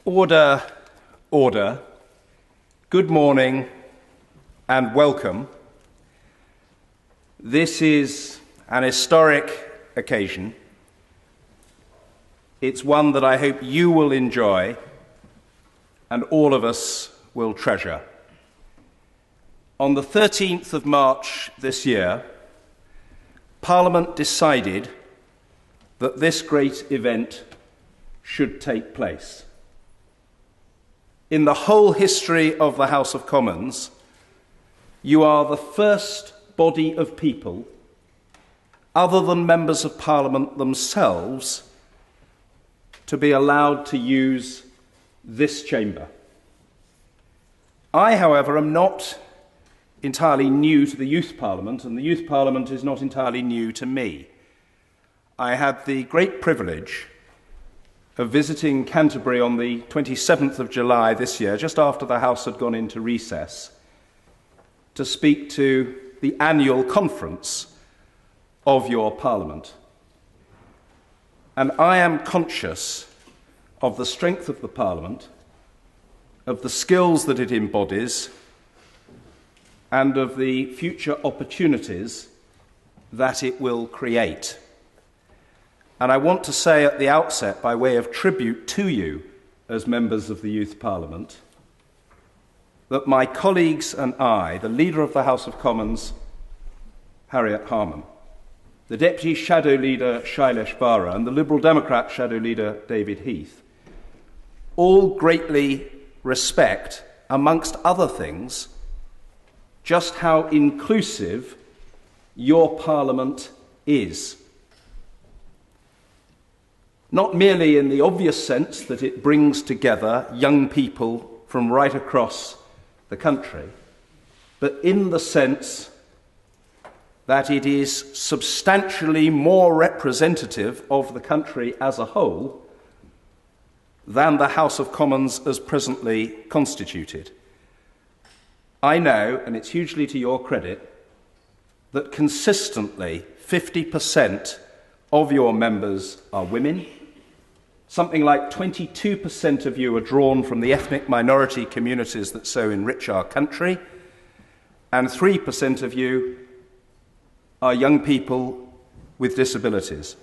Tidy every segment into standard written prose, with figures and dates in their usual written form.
Order, order. Good morning and welcome. This is an historic occasion. It's one that I hope you will enjoy and all of us will treasure. On the 13th of March this year, Parliament decided that this great event should take place. In the whole history of the House of Commons, you are the first body of people, other than members of Parliament themselves, to be allowed to use this chamber. I, however, am not entirely new to the Youth Parliament, and the Youth Parliament is not entirely new to me. I had the great privilege of visiting Canterbury on the 27th of July this year, just after the House had gone into recess, to speak to the annual conference of your Parliament. And I am conscious of the strength of the Parliament, of the skills that it embodies, and of the future opportunities that it will create. And I want to say at the outset, by way of tribute to you as members of the Youth Parliament, that my colleagues and I, the Leader of the House of Commons, Harriet Harman, the Deputy Shadow Leader, Shailesh Bara, and the Liberal Democrat Shadow Leader, David Heath, all greatly respect, amongst other things, just how inclusive your Parliament is. Not merely in the obvious sense that it brings together young people from right across the country, but in the sense that it is substantially more representative of the country as a whole than the House of Commons as presently constituted. I know, and it's hugely to your credit, that consistently 50% of your members are women. Something like 22% of you are drawn from the ethnic minority communities that so enrich our country, and 3% of you are young people with disabilities.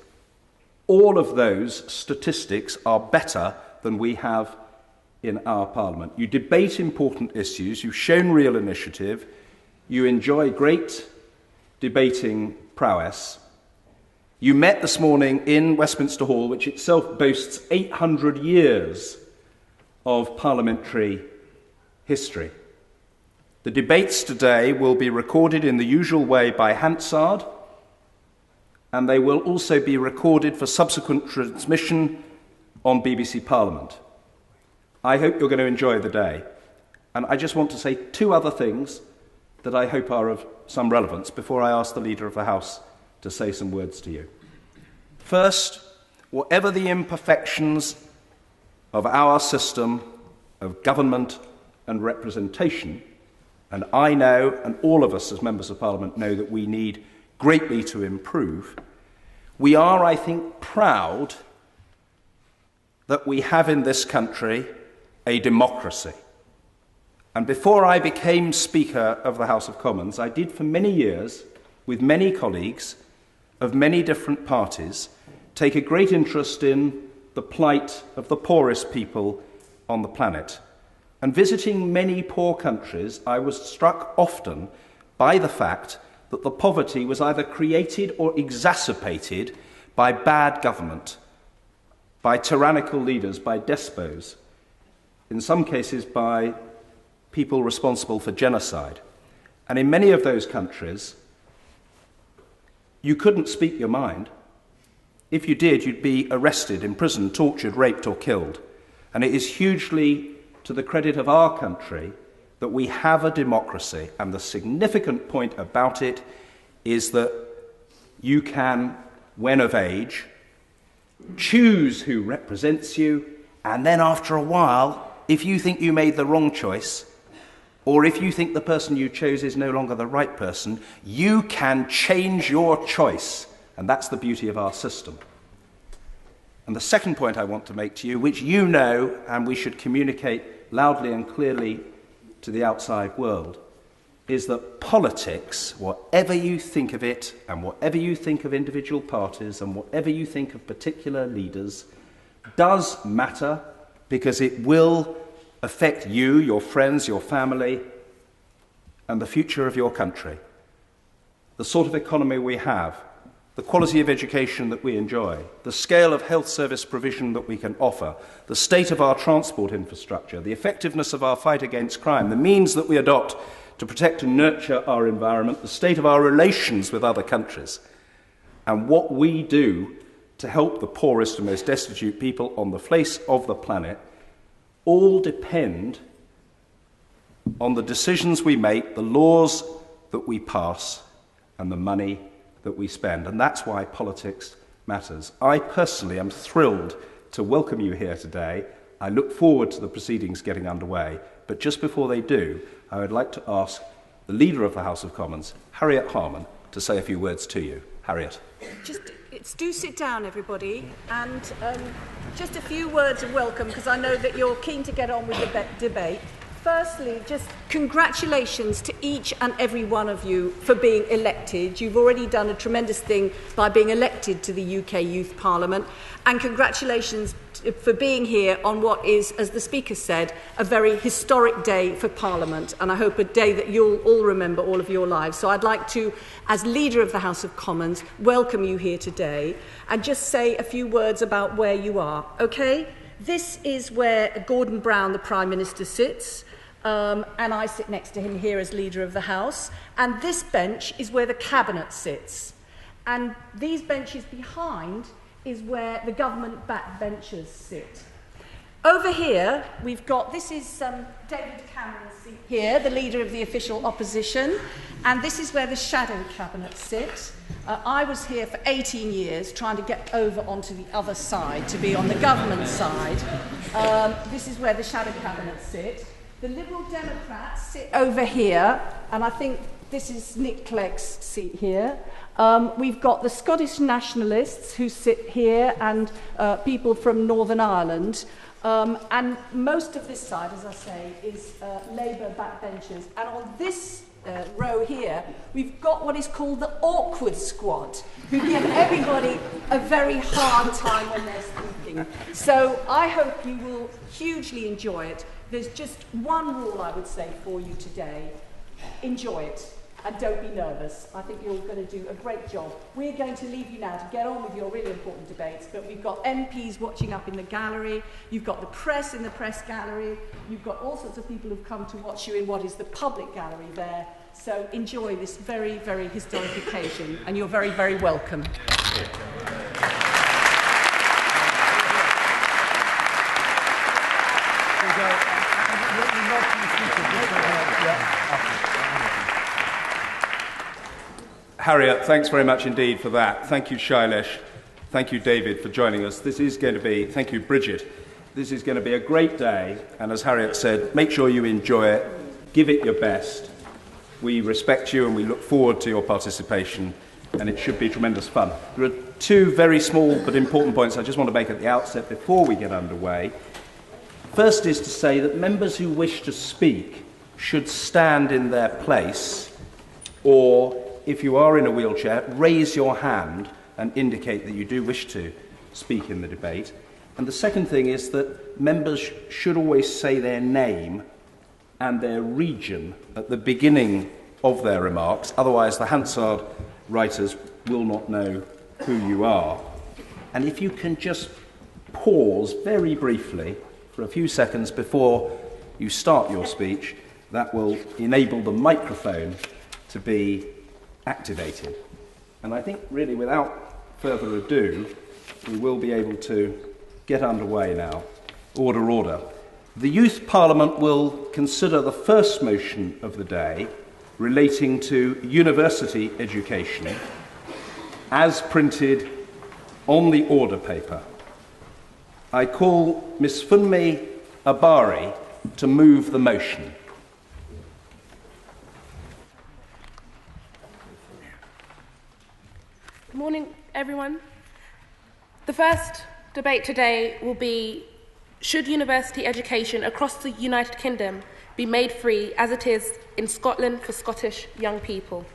All of those statistics are better than we have in our Parliament. You debate important issues, you've shown real initiative, you enjoy great debating prowess. You met this morning in Westminster Hall, which itself boasts 800 years of parliamentary history. The debates today will be recorded in the usual way by Hansard, and they will also be recorded for subsequent transmission on BBC Parliament. I hope you're going to enjoy the day. And I just want to say two other things that I hope are of some relevance before I ask the Leader of the House to say some words to you. First, whatever the imperfections of our system of government and representation, and I know, and all of us as members of Parliament know that we need greatly to improve, we are, I think, proud that we have in this country a democracy. And before I became Speaker of the House of Commons, I did for many years, with many colleagues of many different parties, take a great interest in the plight of the poorest people on the planet. And visiting many poor countries, I was struck often by the fact that the poverty was either created or exacerbated by bad government, by tyrannical leaders, by despots, in some cases by people responsible for genocide. And in many of those countries, you couldn't speak your mind. If you did, you'd be arrested, imprisoned, tortured, raped, or killed. And it is hugely to the credit of our country that we have a democracy. And the significant point about it is that you can, when of age, choose who represents you, and then after a while, if you think you made the wrong choice, or if you think the person you chose is no longer the right person, you can change your choice. And that's the beauty of our system. And the second point I want to make to you, which you know and we should communicate loudly and clearly to the outside world, is that politics, whatever you think of it, and whatever you think of individual parties, and whatever you think of particular leaders, does matter, because it will affect you, your friends, your family, and the future of your country. The sort of economy we have, the quality of education that we enjoy, the scale of health service provision that we can offer, the state of our transport infrastructure, the effectiveness of our fight against crime, the means that we adopt to protect and nurture our environment, the state of our relations with other countries, and what we do to help the poorest and most destitute people on the face of the planet, all depend on the decisions we make, the laws that we pass, and the money that we spend. And that's why politics matters. I personally am thrilled to welcome you here today. I look forward to the proceedings getting underway. But just before they do, I would like to ask the Leader of the House of Commons, Harriet Harman, to say a few words to you. Harriet. Do sit down, everybody, and just a few words of welcome, because I know that you're keen to get on with the debate. Firstly, just congratulations to each and every one of you for being elected. You've already done a tremendous thing by being elected to the UK Youth Parliament, and congratulations for being here on what is, as the Speaker said, a very historic day for Parliament, and I hope a day that you'll all remember all of your lives. So I'd like to, as Leader of the House of Commons, welcome you here today and just say a few words about where you are, okay? This is where Gordon Brown, the Prime Minister, sits. And I sit next to him here as Leader of the House. And this bench is where the Cabinet sits. And these benches behind is where the government backbenchers sit. Over here, we've got, this is David Cameron's seat here, the Leader of the Official Opposition. And this is where the Shadow Cabinet sits. I was here for 18 years trying to get over onto the other side, to be on the government side. This is where the Shadow Cabinet sit. The Liberal Democrats sit over here, and I think this is Nick Clegg's seat here. We've got the Scottish Nationalists who sit here, and people from Northern Ireland. And most of this side, as I say, is Labour backbenchers. And on this row here, we've got what is called the awkward squad, who give everybody a very hard time when they're speaking. So I hope you will hugely enjoy it. There's just one rule I would say for you today. Enjoy it and don't be nervous. I think you're going to do a great job. We're going to leave you now to get on with your really important debates, but we've got MPs watching up in the gallery, you've got the press in the press gallery, you've got all sorts of people who've come to watch you in what is the public gallery there. So enjoy this very, very historic occasion, and you're very, very welcome. Harriet, thanks very much indeed for that. Thank you, Shailesh. Thank you, David, for joining us. This is going to be, thank you, Bridget. This is going to be a great day, and as Harriet said, make sure you enjoy it, give it your best. We respect you and we look forward to your participation, and it should be tremendous fun. There are two very small but important points I just want to make at the outset before we get underway. First is to say that members who wish to speak should stand in their place, or if you are in a wheelchair, raise your hand and indicate that you do wish to speak in the debate. And the second thing is that members should always say their name and their region at the beginning of their remarks, otherwise the Hansard writers will not know who you are. And if you can just pause very briefly for a few seconds before you start your speech, that will enable the microphone to be activated. And I think really without further ado, we will be able to get underway now. Order, order. The Youth Parliament will consider the first motion of the day relating to university education as printed on the order paper. I call Ms. Funmi Abari to move the motion. Good morning, everyone. The first debate today will be, should university education across the United Kingdom be made free as it is in Scotland for Scottish young people?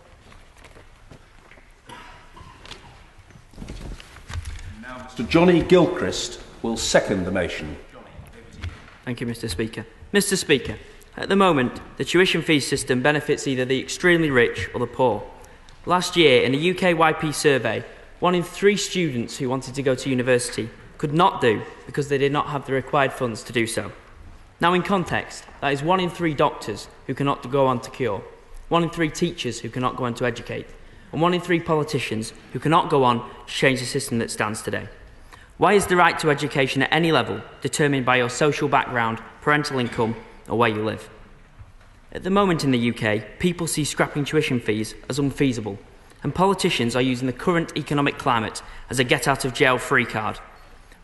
Now Mr. Johnny Gilchrist will second the motion. Thank you, Mr. Speaker. Mr. Speaker, at the moment, the tuition fee system benefits either the extremely rich or the poor. Last year, in a UKYP survey, 1 in 3 students who wanted to go to university could not do because they did not have the required funds to do so. Now, in context, that is 1 in 3 doctors who cannot go on to cure, 1 in 3 teachers who cannot go on to educate, and 1 in 3 politicians who cannot go on to change the system that stands today. Why is the right to education at any level determined by your social background, parental income, or where you live? At the moment in the UK, people see scrapping tuition fees as unfeasible, and politicians are using the current economic climate as a get-out-of-jail-free card.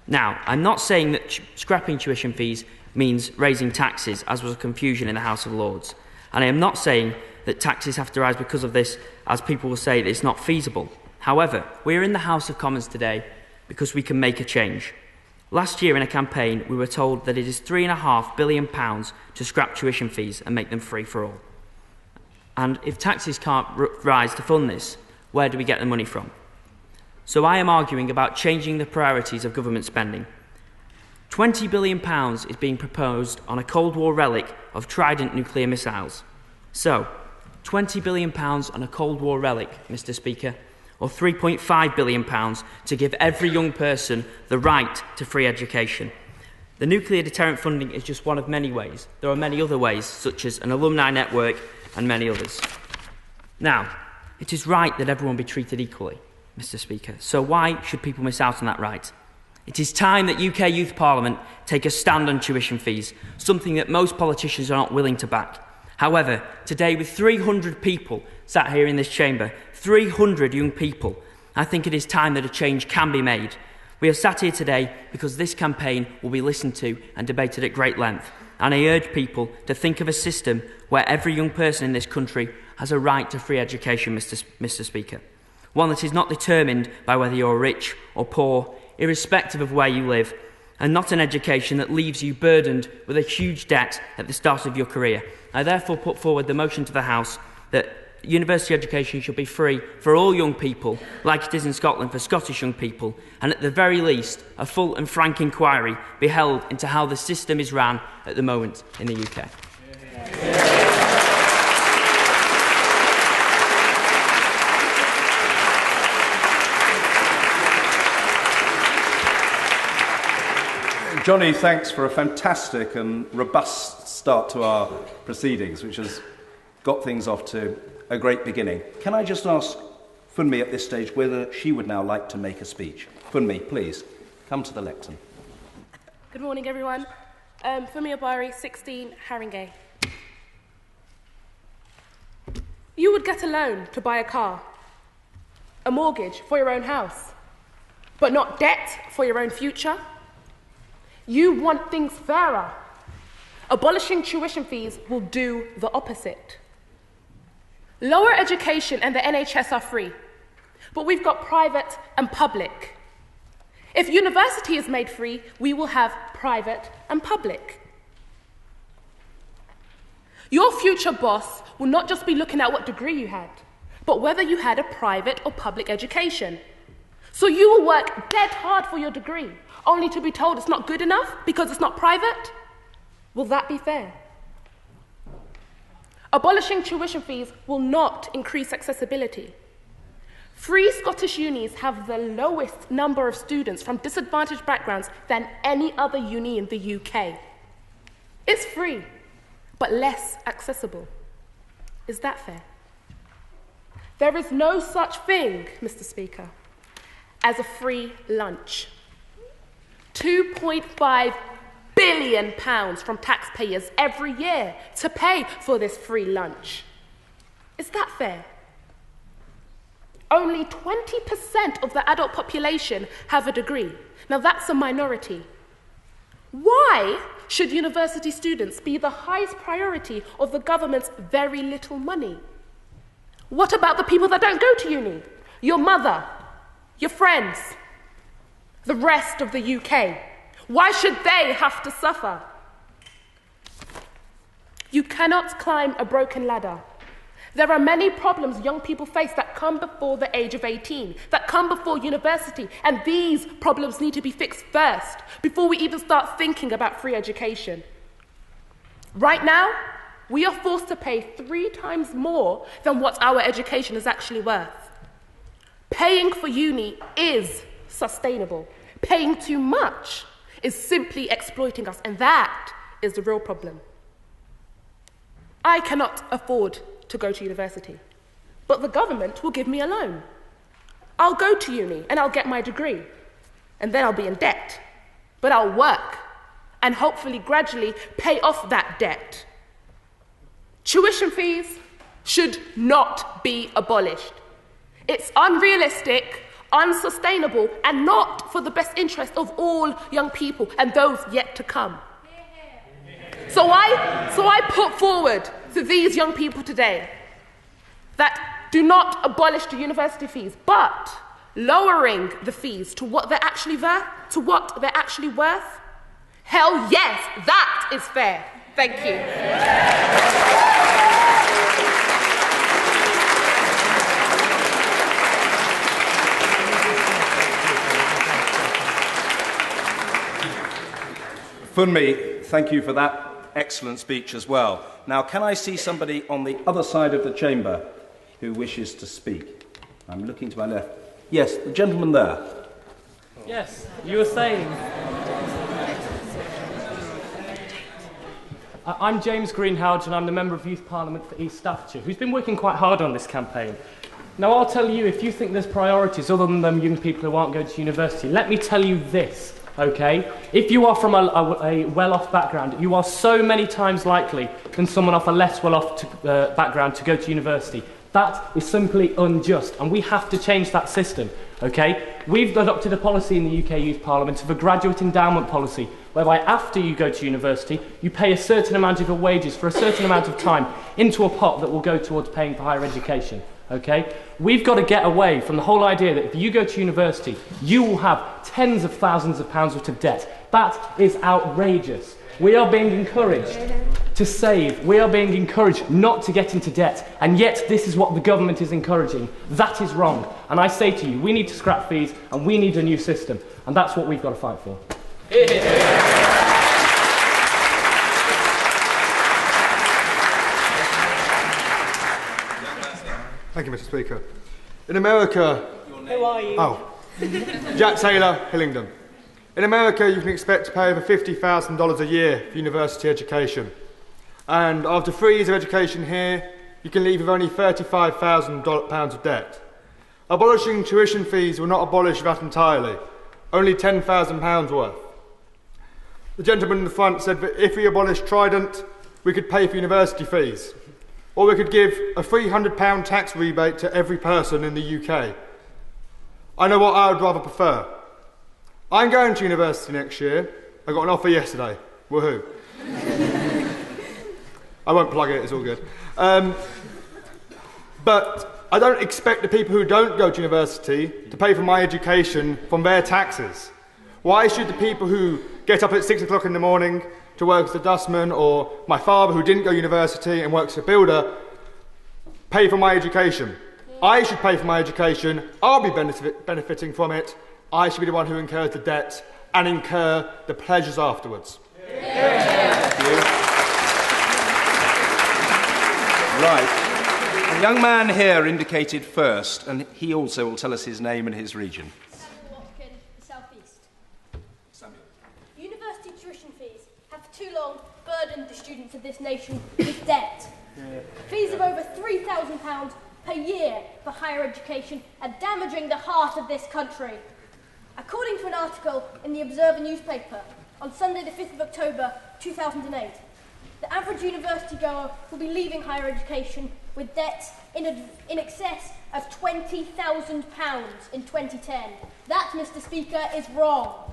Now, I'm not saying that scrapping tuition fees means raising taxes, as was a confusion in the House of Lords, and I am not saying that taxes have to rise because of this, as people will say that it's not feasible. However, we are in the House of Commons today because we can make a change. Last year in a campaign, we were told that it is £3.5 billion to scrap tuition fees and make them free for all. And if taxes can't rise to fund this, where do we get the money from? So I am arguing about changing the priorities of government spending. £20 billion is being proposed on a Cold War relic of Trident nuclear missiles. So, £20 billion on a Cold War relic, Mr. Speaker, or £3.5 billion to give every young person the right to free education. The nuclear deterrent funding is just one of many ways. There are many other ways, such as an alumni network and many others. Now, it is right that everyone be treated equally, Mr. Speaker, so why should people miss out on that right? It is time that UK Youth Parliament take a stand on tuition fees, something that most politicians are not willing to back. However, today, with 300 people sat here in this chamber, 300 young people, I think it is time that a change can be made. We are sat here today because this campaign will be listened to and debated at great length, and I urge people to think of a system where every young person in this country has a right to free education, Mr. Speaker. One that is not determined by whether you're rich or poor, irrespective of where you live, and not an education that leaves you burdened with a huge debt at the start of your career. I therefore put forward the motion to the House that university education should be free for all young people, like it is in Scotland for Scottish young people, and at the very least, a full and frank inquiry be held into how the system is ran at the moment in the UK. Johnny, thanks for a fantastic and robust start to our proceedings, which has got things off to a great beginning. Can I just ask Funmi at this stage whether she would now like to make a speech? Funmi, please, come to the lectern. Good morning, everyone. Funmi Obari, 16, Haringey. You would get a loan to buy a car, a mortgage for your own house, but not debt for your own future. You want things fairer. Abolishing tuition fees will do the opposite. Lower education and the NHS are free, but we've got private and public. If university is made free, we will have private and public. Your future boss will not just be looking at what degree you had, but whether you had a private or public education. So you will work dead hard for your degree, only to be told it's not good enough because it's not private? Will that be fair? Abolishing tuition fees will not increase accessibility. Free Scottish unis have the lowest number of students from disadvantaged backgrounds than any other uni in the UK. It's free, but less accessible. Is that fair? There is no such thing, Mr. Speaker, as a free lunch. £2.5 billion from taxpayers every year to pay for this free lunch. Is that fair? Only 20% of the adult population have a degree. Now that's a minority. Why should university students be the highest priority of the government's very little money? What about the people that don't go to uni? Your mother, your friends. the rest of the UK? Why should they have to suffer? You cannot climb a broken ladder. There are many problems young people face that come before the age of 18, that come before university, and these problems need to be fixed first, before we even start thinking about free education. Right now, we are forced to pay 3 times more than what our education is actually worth. Paying for uni is sustainable. Paying too much is simply exploiting us, and that is the real problem. I cannot afford to go to university, but the government will give me a loan. I'll go to uni and I'll get my degree, and then I'll be in debt. But I'll work and hopefully gradually pay off that debt. Tuition fees should not be abolished. It's unrealistic, unsustainable, and not for the best interest of all young people and those yet to come. So I put forward to these young people today that do not abolish the university fees, but lowering the fees to what they're actually worth. Hell yes, that is fair. Thank you. Funmi, thank you for that excellent speech as well. Now, can I see somebody on the other side of the chamber who wishes to speak? I'm looking to my left. Yes, the gentleman there. Yes, you were saying. I'm James Greenhalgh, and I'm the Member of Youth Parliament for East Staffordshire, who's been working quite hard on this campaign. Now, I'll tell you, if you think there's priorities other than them young people who aren't going to university, let me tell you this. Okay? If you are from a well-off background, you are so many times likely than someone off a less well-off background to go to university. That is simply unjust, and we have to change that system. Okay? We've adopted a policy in the UK Youth Parliament of a graduate endowment policy, whereby after you go to university, you pay a certain amount of your wages for a certain amount of time into a pot that will go towards paying for higher education. Okay? We've got to get away from the whole idea that if you go to university, you will have tens of thousands of pounds worth of debt. That is outrageous. We are being encouraged to save. We are being encouraged not to get into debt. And yet this is what the government is encouraging. That is wrong. And I say to you, we need to scrap fees and we need a new system. And that's what we've got to fight for. Thank you, Mr. Speaker. In America... Who are you? Oh. Jack Taylor, Hillingdon. In America, you can expect to pay over $50,000 a year for university education. And after 3 years of education here, you can leave with only £35,000 of debt. Abolishing tuition fees will not abolish that entirely, only £10,000 worth. The gentleman in the front said that if we abolished Trident, we could pay for university fees. Or we could give a £300 tax rebate to every person in the UK. I know what I would rather prefer. I'm going to university next year. I got an offer yesterday. Woohoo. I won't plug it, it's all good. But I don't expect the people who don't go to university to pay for my education from their taxes. Why should the people who get up at 6 o'clock in the morning to work as a dustman, or my father who didn't go to university and works as a builder, pay for my education? I should pay for my education. I'll be benefiting from it. I should be the one who incurs the debt and incur the pleasures afterwards. Thank you. Right. The young man here indicated first, and he also will tell us his name and his region. Samuel Watkin, the South East. Samuel. University tuition fees have for too long burdened the students of this nation with debt. Fees of over £3,000 per year for higher education are damaging the heart of this country. According to an article in the Observer newspaper on Sunday the 5th of October 2008, the average university goer will be leaving higher education with debts in excess of £20,000 in 2010. That, Mr. Speaker, is wrong.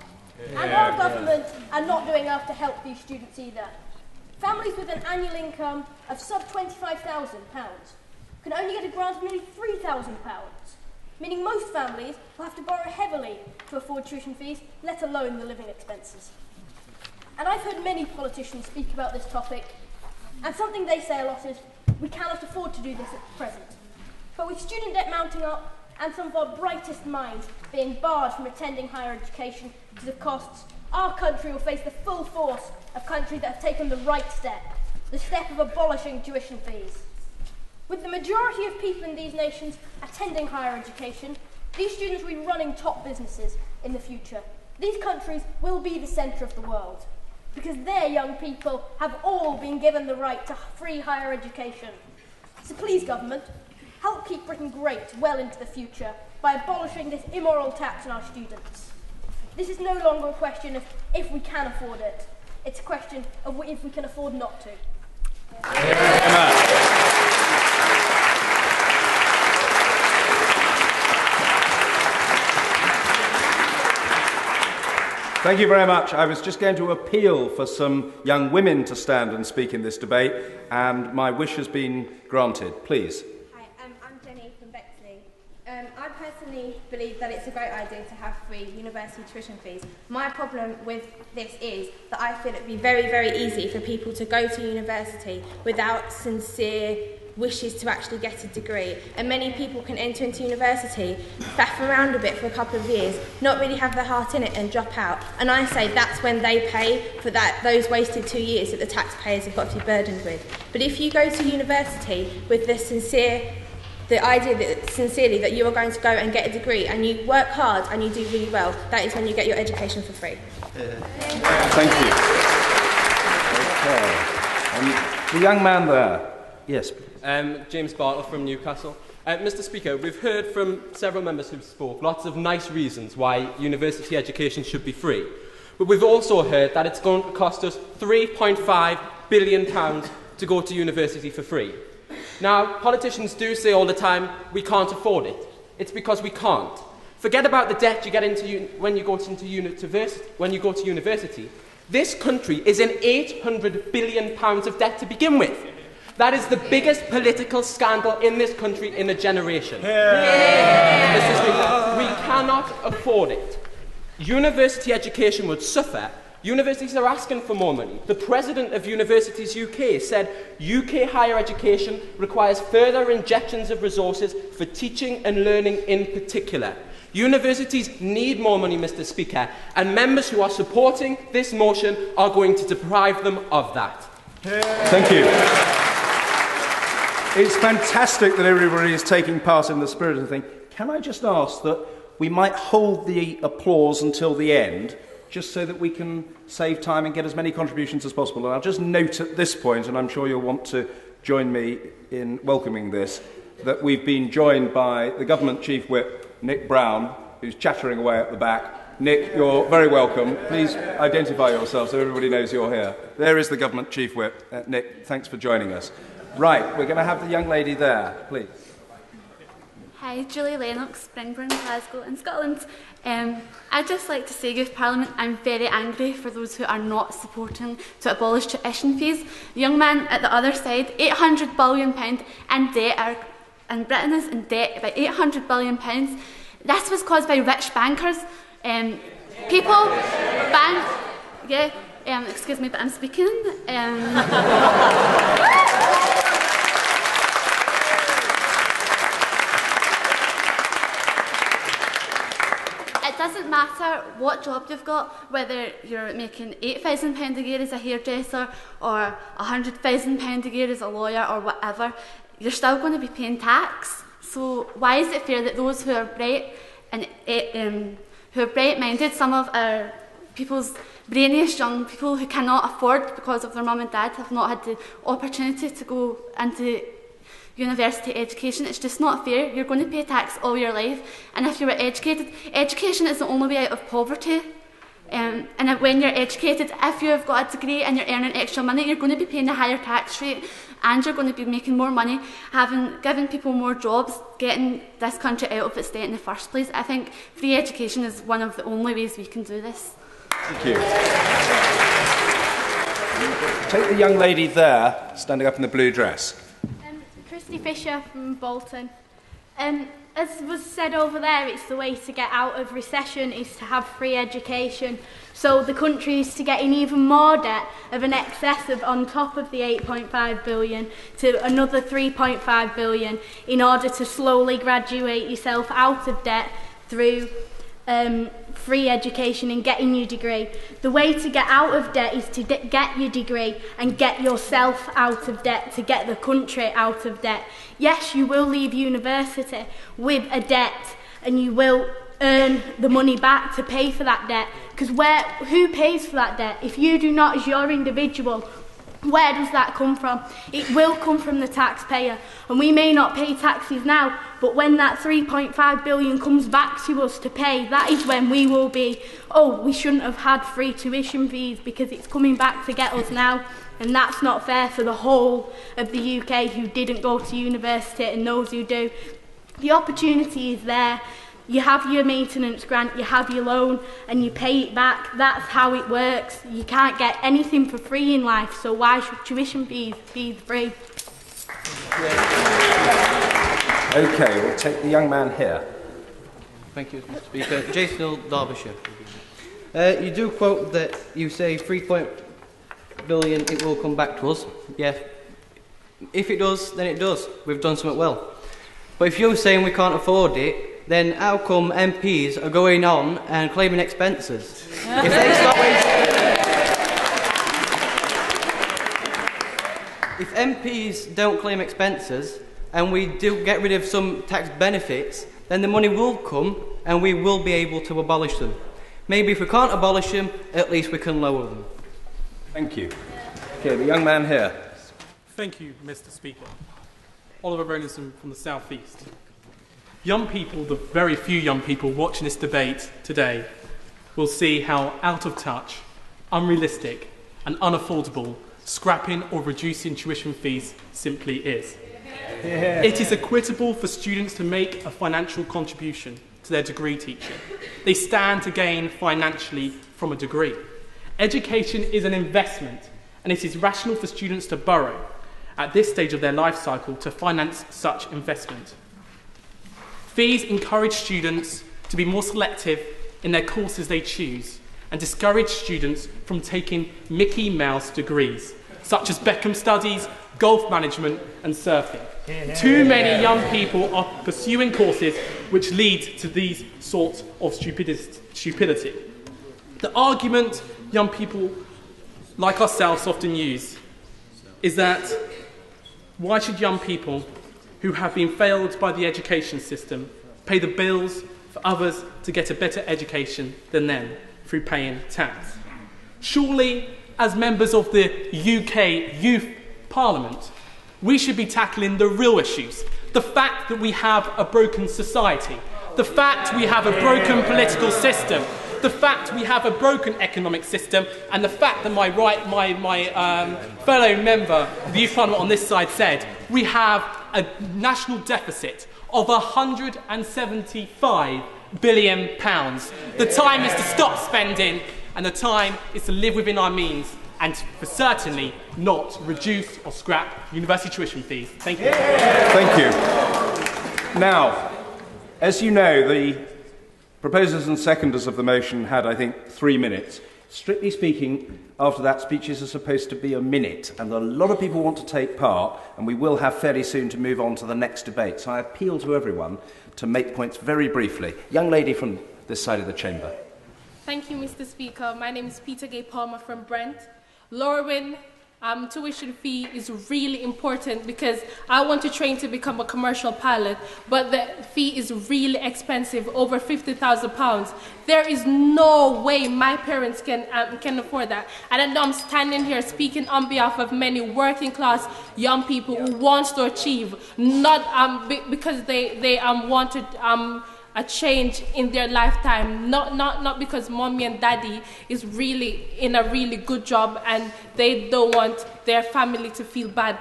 And our government are not doing enough to help these students either. Families with an annual income of sub £25,000 can only get a grant of nearly £3,000. meaning most families will have to borrow heavily to afford tuition fees, let alone the living expenses. And I've heard many politicians speak about this topic, and something they say a lot is, we cannot afford to do this at present. But with student debt mounting up, and some of our brightest minds being barred from attending higher education because of costs, our country will face the full force of countries that have taken the right step, the step of abolishing tuition fees. With the majority of people in these nations attending higher education, these students will be running top businesses in the future. These countries will be the centre of the world, because their young people have all been given the right to free higher education. So please, government, help keep Britain great well into the future by abolishing this immoral tax on our students. This is no longer a question of if we can afford it. It's a question of if we can afford not to. Thank you very much. I was just going to appeal for some young women to stand and speak in this debate, and my wish has been granted. Please. Hi, I'm Jenny from Bexley. I personally believe that it's a great idea to have free university tuition fees. My problem with this is that I feel it would be very, very easy for people to go to university without sincere wishes to actually get a degree, and many people can enter into university, faff around a bit for a couple of years, not really have their heart in it and drop out, and I say that's when they pay for those wasted 2 years that the taxpayers have got to be burdened with. But if you go to university with the idea that sincerely that you are going to go and get a degree and you work hard and you do really well, that is when you get your education for free. Thank you. Okay. The young man there. Yes. James Bartle from Newcastle. Mr. Speaker, we've heard from several members who've spoke lots of nice reasons why university education should be free. But we've also heard that it's going to cost us £3.5 billion to go to university for free. Now, politicians do say all the time, we can't afford it. It's because we can't. Forget about the debt you get into when you go to university. This country is in £800 billion of debt to begin with. That is the biggest political scandal in this country in a generation. Mr. Speaker, we cannot afford it. University education would suffer. Universities are asking for more money. The president of Universities UK said UK higher education requires further injections of resources for teaching and learning in particular. Universities need more money, Mr. Speaker, and members who are supporting this motion are going to deprive them of that. Thank you. It's fantastic that everybody is taking part in the spirit of the thing. Can I just ask that we might hold the applause until the end, just so that we can save time and get as many contributions as possible? And I'll just note at this point, and I'm sure you'll want to join me in welcoming this, that we've been joined by the Government Chief Whip, Nick Brown, who's chattering away at the back. Nick, you're very welcome. Please identify yourself so everybody knows you're here. There is the Government Chief Whip. Nick, thanks for joining us. Right, we're going to have the young lady there, please. Hi, Julie Lennox, Springburn, Glasgow in Scotland. I'd just like to say, Youth Parliament, I'm very angry for those who are not supporting to abolish tuition fees. The young man at the other side, £800 billion in debt, and Britain is in debt by £800 billion. This was caused by rich bankers. Excuse me, but I'm speaking. It doesn't matter what job you've got, whether you're making £8,000 a year as a hairdresser or £100,000 a year as a lawyer or whatever, you're still going to be paying tax. So why is it fair that those who are bright and who are bright-minded, some of our people's brainiest young people who cannot afford because of their mum and dad have not had the opportunity to go into university education? It's just not fair. You're going to pay tax all your life, and if you were educated, education is the only way out of poverty. And when you're educated, if you've got a degree and you're earning extra money, you're going to be paying a higher tax rate, and you're going to be making more money, giving people more jobs, getting this country out of its debt in the first place. I think free education is one of the only ways we can do this. Thank you. Take the young lady there, standing up in the blue dress. Christy Fisher from Bolton. as was said over there, it's the way to get out of recession is to have free education. So the country is to get in even more debt of an excess of on top of the 8.5 billion to another 3.5 billion in order to slowly graduate yourself out of debt through free education and getting your degree. The way to get out of debt is to get your degree and get yourself out of debt, to get the country out of debt. Yes, you will leave university with a debt and you will earn the money back to pay for that debt. Because who pays for that debt? If you do not as your individual, where does that come from? It will come from the taxpayer. And we may not pay taxes now, but when that 3.5 billion comes back to us to pay, that is when we will be, oh, we shouldn't have had free tuition fees because it's coming back to get us now. And that's not fair for the whole of the UK who didn't go to university and those who do. The opportunity is there. You have your maintenance grant, you have your loan, and you pay it back. That's how it works. You can't get anything for free in life, so why should tuition fees be free? OK, we'll take the young man here. Thank you, Mr. Speaker. Jason Hill, Derbyshire. You do quote that you say 3 billion, it will come back to us. Yeah. If it does, then it does. We've done something well. But if you're saying we can't afford it, then how come MPs are going on and claiming expenses? If they start if MPs don't claim expenses and we do get rid of some tax benefits, then the money will come and we will be able to abolish them. Maybe if we can't abolish them, at least we can lower them. Thank you. OK, the young man here. Thank you, Mr. Speaker. Oliver Rolinson from the South East. Young people, the very few young people watching this debate today, will see how out of touch, unrealistic and unaffordable scrapping or reducing tuition fees simply is. Yeah. It is equitable for students to make a financial contribution to their degree teaching. They stand to gain financially from a degree. Education is an investment, and it is rational for students to borrow at this stage of their life cycle to finance such investment. Fees encourage students to be more selective in their courses they choose and discourage students from taking Mickey Mouse degrees, such as Beckham Studies, golf management and surfing. Too many young people are pursuing courses which lead to these sorts of stupidity. The argument young people like ourselves often use is that why should young people who have been failed by the education system pay the bills for others to get a better education than them through paying tax? Surely, as members of the UK Youth Parliament, we should be tackling the real issues. The fact that we have a broken society, the fact we have a broken political system, the fact we have a broken economic system, and the fact that my fellow member of the Youth Parliament on this side said we have a national deficit of £175 billion. The time is to stop spending, and the time is to live within our means, and for certainly not reduce or scrap university tuition fees. Thank you. Thank you. Now, as you know, the proposers and seconders of the motion had, I think, 3 minutes. Strictly speaking, after that, speeches are supposed to be a minute, and a lot of people want to take part, and we will have fairly soon to move on to the next debate. So I appeal to everyone to make points very briefly. Young lady from this side of the chamber. Thank you, Mr. Speaker. My name is Peter Gay Palmer from Brent. Lorwyn, tuition fee is really important because I want to train to become a commercial pilot, but the fee is really expensive, over £50,000. There is no way my parents can afford that. And I know I'm standing here speaking on behalf of many working class young people who want to achieve, not because they wanted a change in their lifetime, not because mommy and daddy is really in a really good job and they don't want their family to feel bad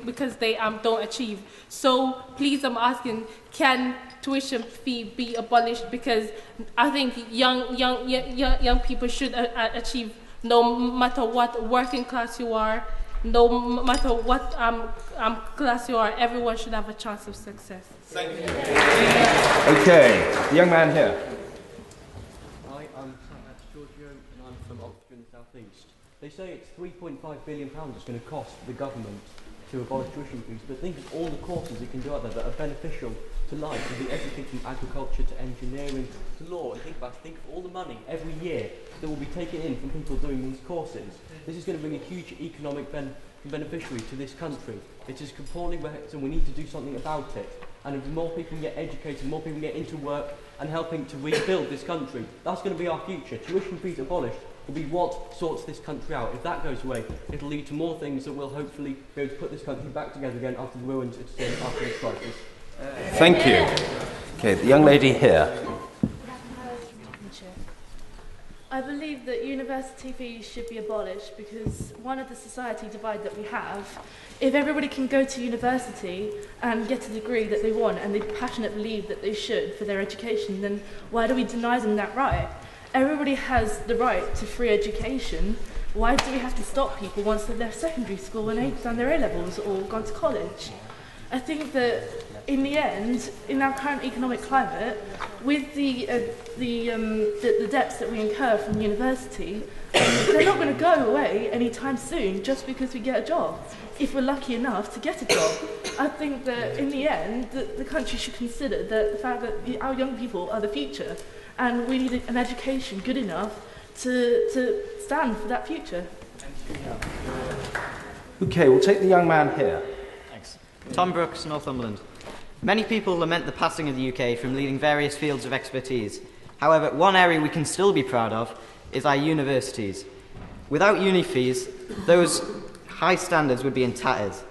because they don't achieve. So please, I'm asking, can tuition fee be abolished? Because I think young people should achieve, no matter what working class you are. no matter what class you are, everyone should have a chance of success. Thank you. Okay, the young man here. Hi, I'm Giorgio and I'm from Oxford in the South East. They say it's £3.5 billion it's going to cost the government to abolish tuition fees, but think of all the courses it can do out there that are beneficial to life, from the everything from agriculture to engineering to law, and think of all the money every year that will be taken in from people doing these courses. This is going to bring a huge economic beneficiary to this country. It is completely wrecked and we need to do something about it. And if more people get educated, more people get into work and helping to rebuild this country, that's going to be our future. Tuition fees abolished will be what sorts this country out. If that goes away, it'll lead to more things that will hopefully be able to put this country back together again after the ruins it's seen after this crisis. Thank you. Okay, the young lady here. I believe that university fees should be abolished because one of the society divide that we have, if everybody can go to university and get a degree that they want and they passionately believe that they should for their education, then why do we deny them that right? Everybody has the right to free education. Why do we have to stop people once they've left secondary school and they've done their A-levels or gone to college? I think that in the end, in our current economic climate, with the debts that we incur from university, they're not going to go away anytime soon just because we get a job, if we're lucky enough to get a job. I think that in the end, the country should consider the fact that our young people are the future, and we need an education good enough to stand for that future. Okay, we'll take the young man here. Thanks. Tom Brooks, Northumberland. Many people lament the passing of the UK from leading various fields of expertise. However, one area we can still be proud of is our universities. Without uni fees, those high standards would be in tatters.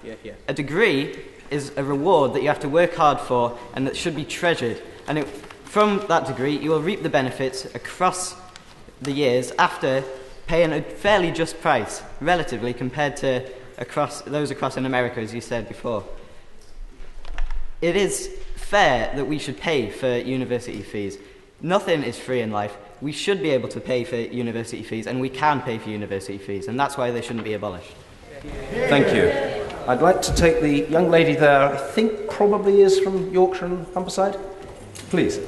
A degree is a reward that you have to work hard for and that should be treasured. And from that degree, you will reap the benefits across the years after paying a fairly just price, relatively, compared to those across in America, as you said before. It is fair that we should pay for university fees. Nothing is free in life. We should be able to pay for university fees, and we can pay for university fees, and that's why they shouldn't be abolished. Thank you. I'd like to take the young lady there, I think probably is from Yorkshire and Humberside. Please.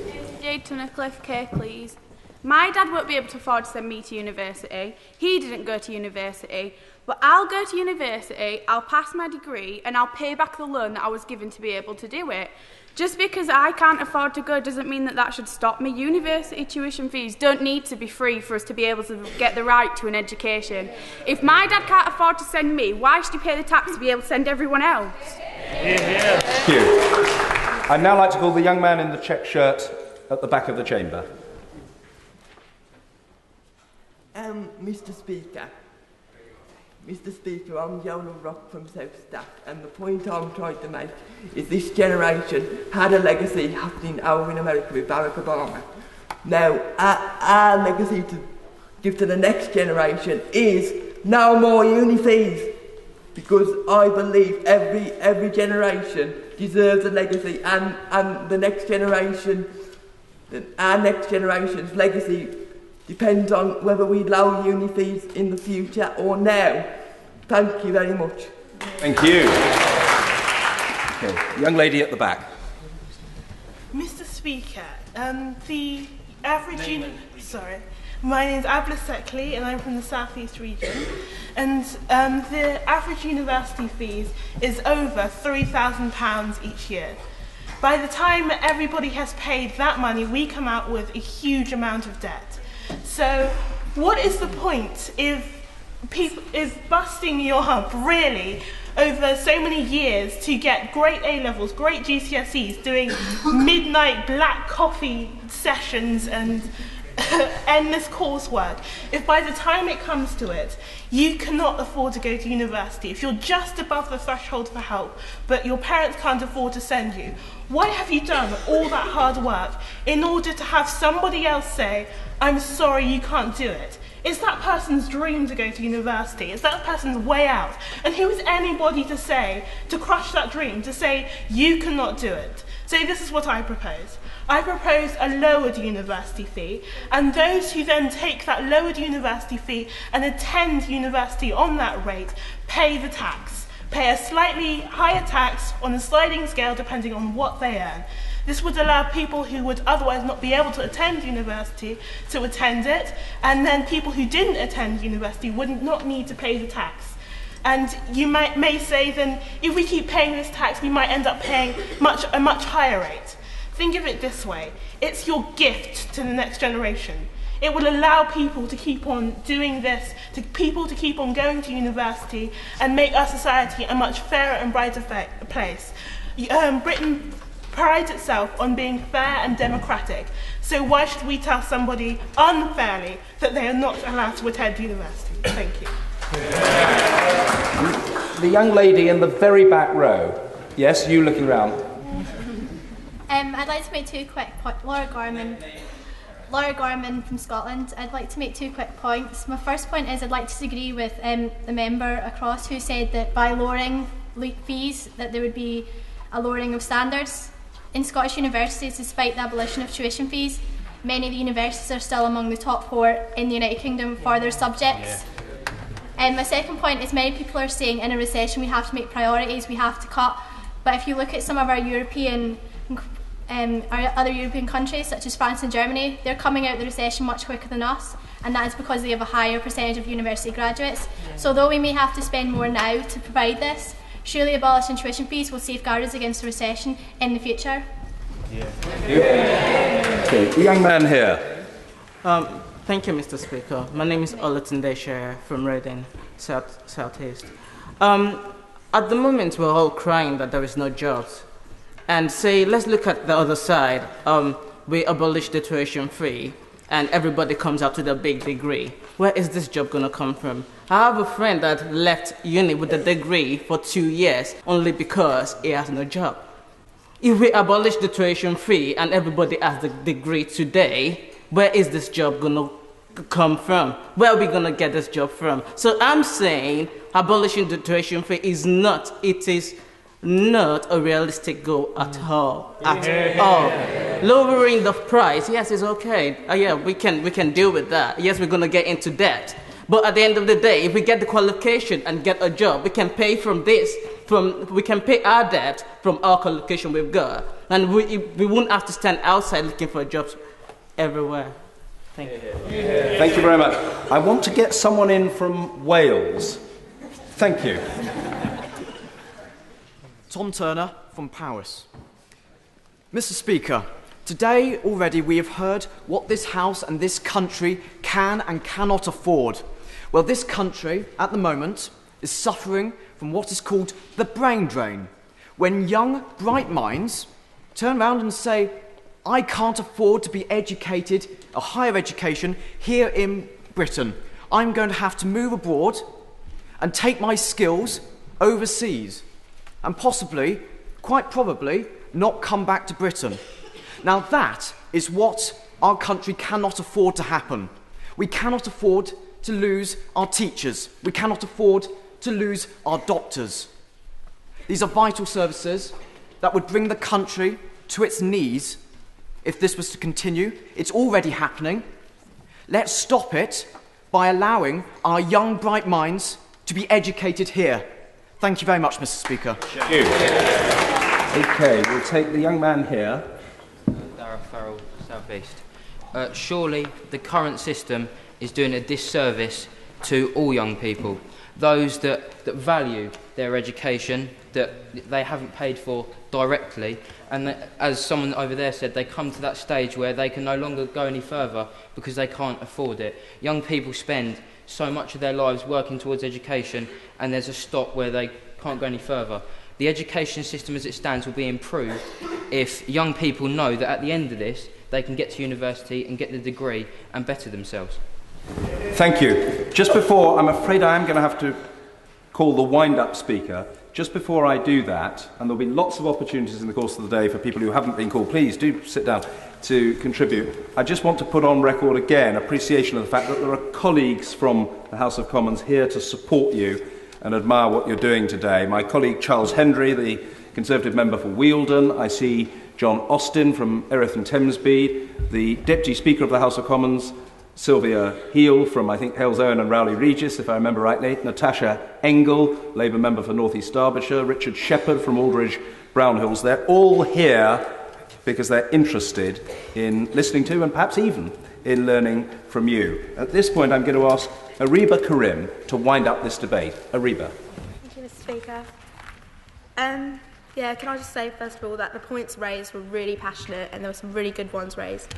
Jade Tunnicliffe, K, please. My dad won't be able to afford to send me to university. He didn't go to university. But I'll go to university, I'll pass my degree, and I'll pay back the loan that I was given to be able to do it. Just because I can't afford to go doesn't mean that should stop me. University tuition fees don't need to be free for us to be able to get the right to an education. If my dad can't afford to send me, why should he pay the tax to be able to send everyone else? Thank you. I'd now like to call the young man in the check shirt at the back of the chamber. Mr. Speaker, I'm Jonah Rock from South Stack, and the point I'm trying to make is this generation had a legacy happening over in America with Barack Obama. Now, our legacy to give to the next generation is no more uni fees, because I believe every generation deserves a legacy, and the next generation, our next generation's legacy depends on whether we lower uni fees in the future or now. Thank you very much. Thank you. Okay, young lady at the back. Mr. Speaker, the average my name is Abla Seckley and I'm from the South East region, and the average university fees is over £3,000 each year. By the time everybody has paid that money, we come out with a huge amount of debt. So what is the point if busting your hump really over so many years to get great A-levels, great GCSEs, doing midnight black coffee sessions and endless coursework, if by the time it comes to it you cannot afford to go to university, if you're just above the threshold for help but your parents can't afford to send you, why have you done all that hard work in order to have somebody else say, I'm sorry, you can't do it? It's that person's dream to go to university. It's that person's way out. And who is anybody to say, to crush that dream, to say, you cannot do it? So this is what I propose. I propose a lowered university fee, and those who then take that lowered university fee and attend university on that rate pay the tax, pay a slightly higher tax on a sliding scale depending on what they earn. This would allow people who would otherwise not be able to attend university to attend it, and then people who didn't attend university would not need to pay the tax. And you may say then, if we keep paying this tax, we might end up paying a much higher rate. Think of it this way, it's your gift to the next generation. It will allow people to keep on doing this, people to keep on going to university and make our society a much fairer and brighter place. Britain prides itself on being fair and democratic, so why should we tell somebody unfairly that they are not allowed to attend university? Thank you. The young lady in the very back row. Yes, you looking round. I'd like to make two quick points. Laura Gorman from Scotland. I'd like to make two quick points. My first point is I'd like to disagree with the member across who said that by lowering fees that there would be a lowering of standards. In Scottish universities, despite the abolition of tuition fees, many of the universities are still among the top 4 in the United Kingdom for their subjects. My second point is many people are saying in a recession we have to make priorities, we have to cut, but if you look at some of our other European countries such as France and Germany, they're coming out of the recession much quicker than us, and that is because they have a higher percentage of university graduates. So although we may have to spend more now to provide this, surely abolishing tuition fees will safeguard us against a recession in the future. Okay, the young man here. Thank you, Mr. Speaker. My name is Olatunde Shere from Reading, Southeast. At the moment, we're all crying that there is no jobs. And say, let's look at the other side. We abolish the tuition fee, and everybody comes out with a big degree. Where is this job going to come from? I have a friend that left uni with a degree for 2 years only because he has no job. If we abolish the tuition fee and everybody has the degree today, where is this job going to come from? Where are we going to get this job from? So I'm saying abolishing the tuition fee is not a realistic goal at all. Lowering the price, yes, it's okay. We can deal with that. Yes, we're going to get into debt. But at the end of the day, if we get the qualification and get a job, we can pay we can pay our debt from our qualification we've got. And we won't have to stand outside looking for jobs everywhere. Thank you. Thank you very much. I want to get someone in from Wales. Thank you. Tom Turner from Powys. Mr. Speaker, today already we have heard what this House and this country can and cannot afford. Well, this country, at the moment, is suffering from what is called the brain drain, when young, bright minds turn around and say, I can't afford to be educated, a higher education, here in Britain. I'm going to have to move abroad and take my skills overseas, and possibly, quite probably, not come back to Britain. Now that is what our country cannot afford to happen. We cannot afford to lose our teachers. We cannot afford to lose our doctors. These are vital services that would bring the country to its knees if this was to continue. It's already happening. Let's stop it by allowing our young, bright minds to be educated here. Thank you very much, Mr. Speaker. Thank you. Okay, we'll take the young man here. Darragh Farrell, South East. Surely the current system is doing a disservice to all young people, those that value their education, that they haven't paid for directly, and that, as someone over there said, they come to that stage where they can no longer go any further because they can't afford it. Young people spend so much of their lives working towards education, and there's a stop where they can't go any further. The education system as it stands will be improved if young people know that at the end of this they can get to university and get the degree and better themselves. Thank you. Just before, I'm afraid I am going to have to call the wind-up speaker. Just before I do that, and there'll be lots of opportunities in the course of the day for people who haven't been called, please do sit down to contribute. I just want to put on record again appreciation of the fact that there are colleagues from the House of Commons here to support you and admire what you're doing today. My colleague Charles Hendry, the Conservative member for Wealdon. I see John Austin from Erith and Thamesby, the Deputy Speaker of the House of Commons, Sylvia Heal from, I think, Hales Owen and Rowley Regis, if I remember rightly, Natasha Engel, Labour member for North East Derbyshire, Richard Shepherd from Aldridge Brownhills. They're all here because they're interested in listening to and perhaps even in learning from you. At this point, I'm going to ask Ariba Karim to wind up this debate. Ariba. Thank you, Mr. Speaker. Can I just say, first of all, that the points raised were really passionate and there were some really good ones raised.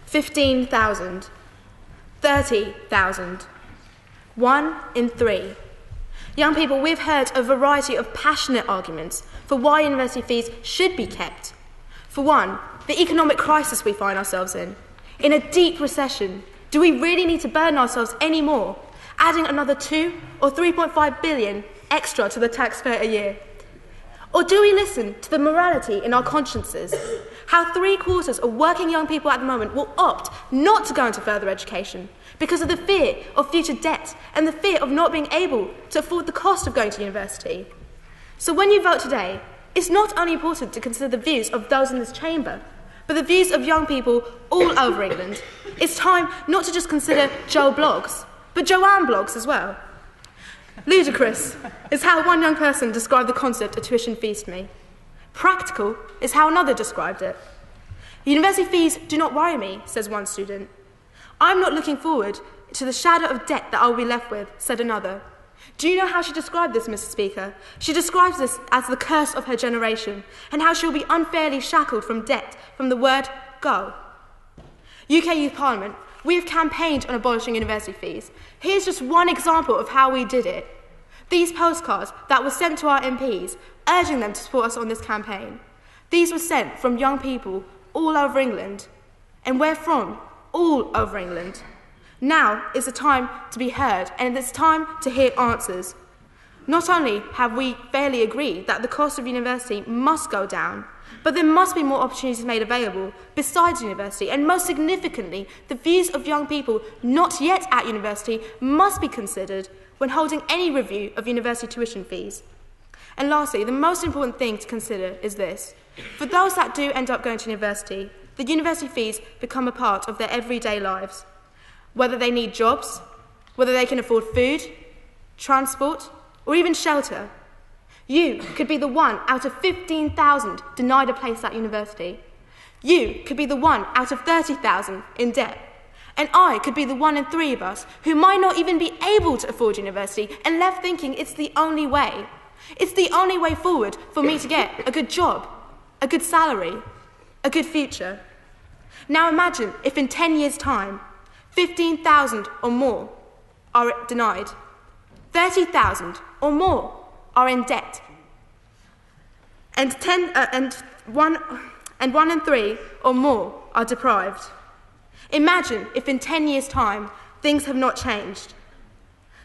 15,000, 30,000, 1 in 3. Young people, we've heard a variety of passionate arguments for why university fees should be kept. For one, the economic crisis we find ourselves in a deep recession. Do we really need to burden ourselves any more, adding another 2 or 3.5 billion extra to the taxpayer a year? Or do we listen to the morality in our consciences? How 3/4 of working young people at the moment will opt not to go into further education because of the fear of future debt and the fear of not being able to afford the cost of going to university. So when you vote today, it's not only important to consider the views of those in this chamber, but the views of young people all over England. It's time not to just consider Joe Bloggs, but Joanne Bloggs as well. Ludicrous is how one young person described the concept of tuition fees to me. Practical is how another described it. University fees do not worry me, says one student. I'm not looking forward to the shadow of debt that I will be left with, said another. Do you know how she described this, Mr. Speaker? She describes this as the curse of her generation and how she will be unfairly shackled from debt from the word go. UK Youth Parliament, we have campaigned on abolishing university fees. Here's just one example of how we did it. These postcards that were sent to our MPs, urging them to support us on this campaign. These were sent from young people all over England. And where from? All over England. Now is the time to be heard, and it's time to hear answers. Not only have we fairly agreed that the cost of university must go down, but there must be more opportunities made available besides university, and most significantly, the views of young people not yet at university must be considered when holding any review of university tuition fees. And lastly, the most important thing to consider is this. For those that do end up going to university, the university fees become a part of their everyday lives. Whether they need jobs, whether they can afford food, transport, or even shelter. You could be the one out of 15,000 denied a place at university. You could be the one out of 30,000 in debt. And I could be the 1 in 3 of us who might not even be able to afford university and left thinking it's the only way. It's the only way forward for me to get a good job, a good salary, a good future. Now imagine if in 10 years' time, 15,000 or more are denied, 30,000 or more are in debt, and 1 in 3 or more are deprived. Imagine if in 10 years' time things have not changed.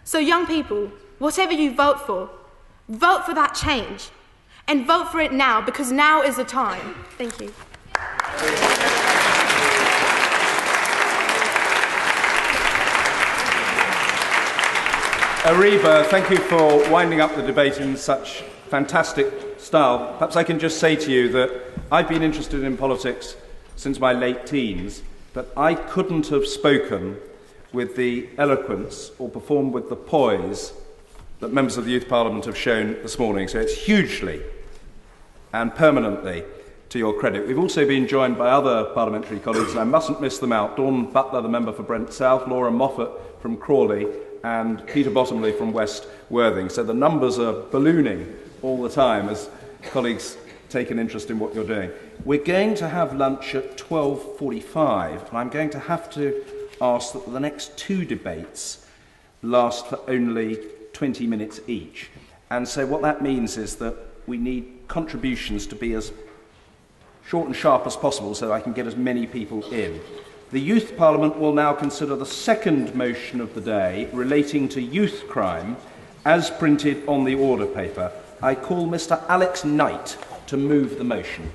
So young people, whatever you vote for that change, and vote for it now, because now is the time. Thank you. Ariba, thank you for winding up the debate in such fantastic style. Perhaps I can just say to you that I've been interested in politics since my late teens, but I couldn't have spoken with the eloquence or performed with the poise that members of the Youth Parliament have shown this morning. So it's hugely and permanently to your credit. We've also been joined by other parliamentary colleagues, and I mustn't miss them out. Dawn Butler, the member for Brent South, Laura Moffat from Crawley, and Peter Bottomley from West Worthing. So the numbers are ballooning all the time as colleagues take an interest in what you're doing. We're going to have lunch at 12:45, and I'm going to have to ask that the next 2 debates last for only 20 minutes each. And so what that means is that we need contributions to be as short and sharp as possible so I can get as many people in. The Youth Parliament will now consider the second motion of the day relating to youth crime as printed on the order paper. I call Mr. Alex Knight to move the motion.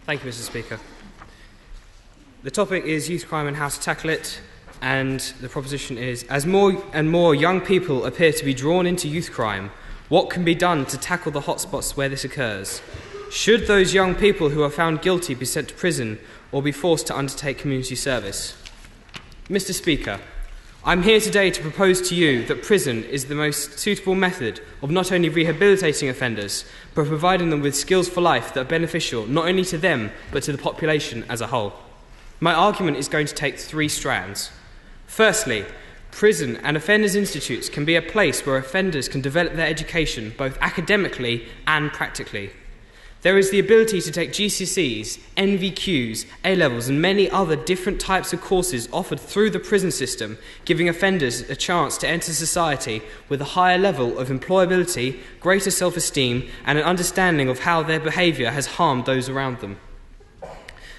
Thank you, Mr. Speaker. The topic is youth crime and how to tackle it, and the proposition is, as more and more young people appear to be drawn into youth crime, what can be done to tackle the hotspots where this occurs? should those young people who are found guilty be sent to prison or be forced to undertake community service? Mr. Speaker, I'm here today to propose to you that prison is the most suitable method of not only rehabilitating offenders, but providing them with skills for life that are beneficial not only to them, but to the population as a whole. My argument is going to take three strands. Firstly, prison and offenders' institutes can be a place where offenders can develop their education both academically and practically. There is the ability to take GCSEs, NVQs, A-levels and many other different types of courses offered through the prison system, giving offenders a chance to enter society with a higher level of employability, greater self-esteem and an understanding of how their behaviour has harmed those around them.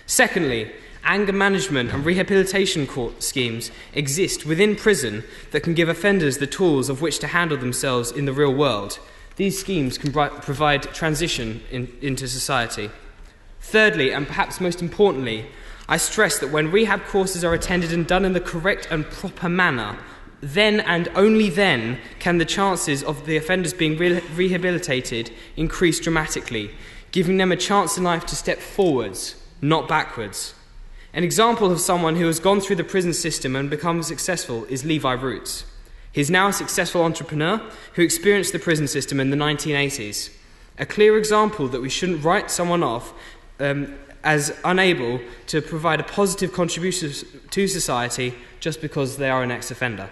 Secondly, anger management and rehabilitation schemes exist within prison that can give offenders the tools of which to handle themselves in the real world. These schemes can provide transition into society. Thirdly, and perhaps most importantly, I stress that when rehab courses are attended and done in the correct and proper manner, then and only then can the chances of the offenders being rehabilitated increase dramatically, giving them a chance in life to step forwards, not backwards. An example of someone who has gone through the prison system and become successful is Levi Roots. He's now a successful entrepreneur who experienced the prison system in the 1980s. A clear example that we shouldn't write someone off as unable to provide a positive contribution to society just because they are an ex-offender.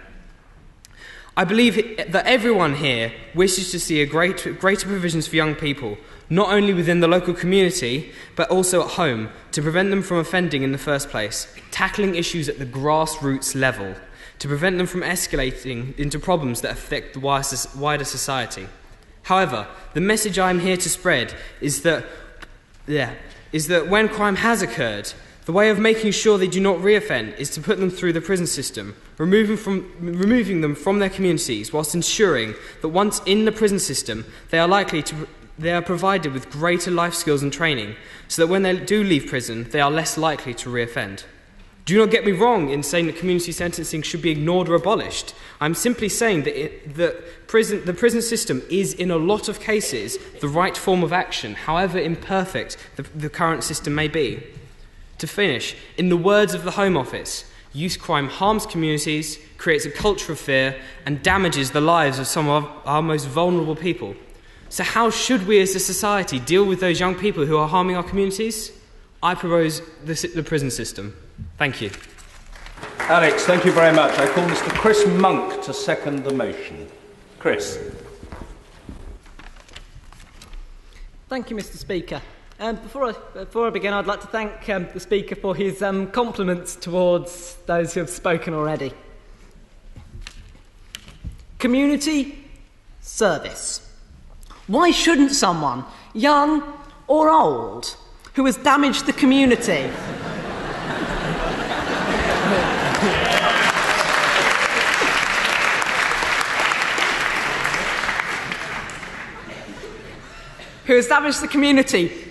I believe that everyone here wishes to see greater provisions for young people, not only within the local community, but also at home, to prevent them from offending in the first place, tackling issues at the grassroots level, to prevent them from escalating into problems that affect the wider society. However, the message I am here to spread is that when crime has occurred, the way of making sure they do not reoffend is to put them through the prison system, removing them from their communities, whilst ensuring that once in the prison system, they are provided with greater life skills and training, so that when they do leave prison, they are less likely to reoffend. Do not get me wrong in saying that community sentencing should be ignored or abolished. I'm simply saying that the prison system is, in a lot of cases, the right form of action, however imperfect the current system may be. To finish, in the words of the Home Office, youth crime harms communities, creates a culture of fear, and damages the lives of some of our most vulnerable people. So how should we as a society deal with those young people who are harming our communities? I propose the prison system. Thank you. Alex, thank you very much. I call Mr. Chris Monk to second the motion. Chris. Thank you, Mr. Speaker. Before I begin, I'd like to thank the Speaker for his compliments towards those who have spoken already. Community service. Why shouldn't someone, young or old, who has damaged the community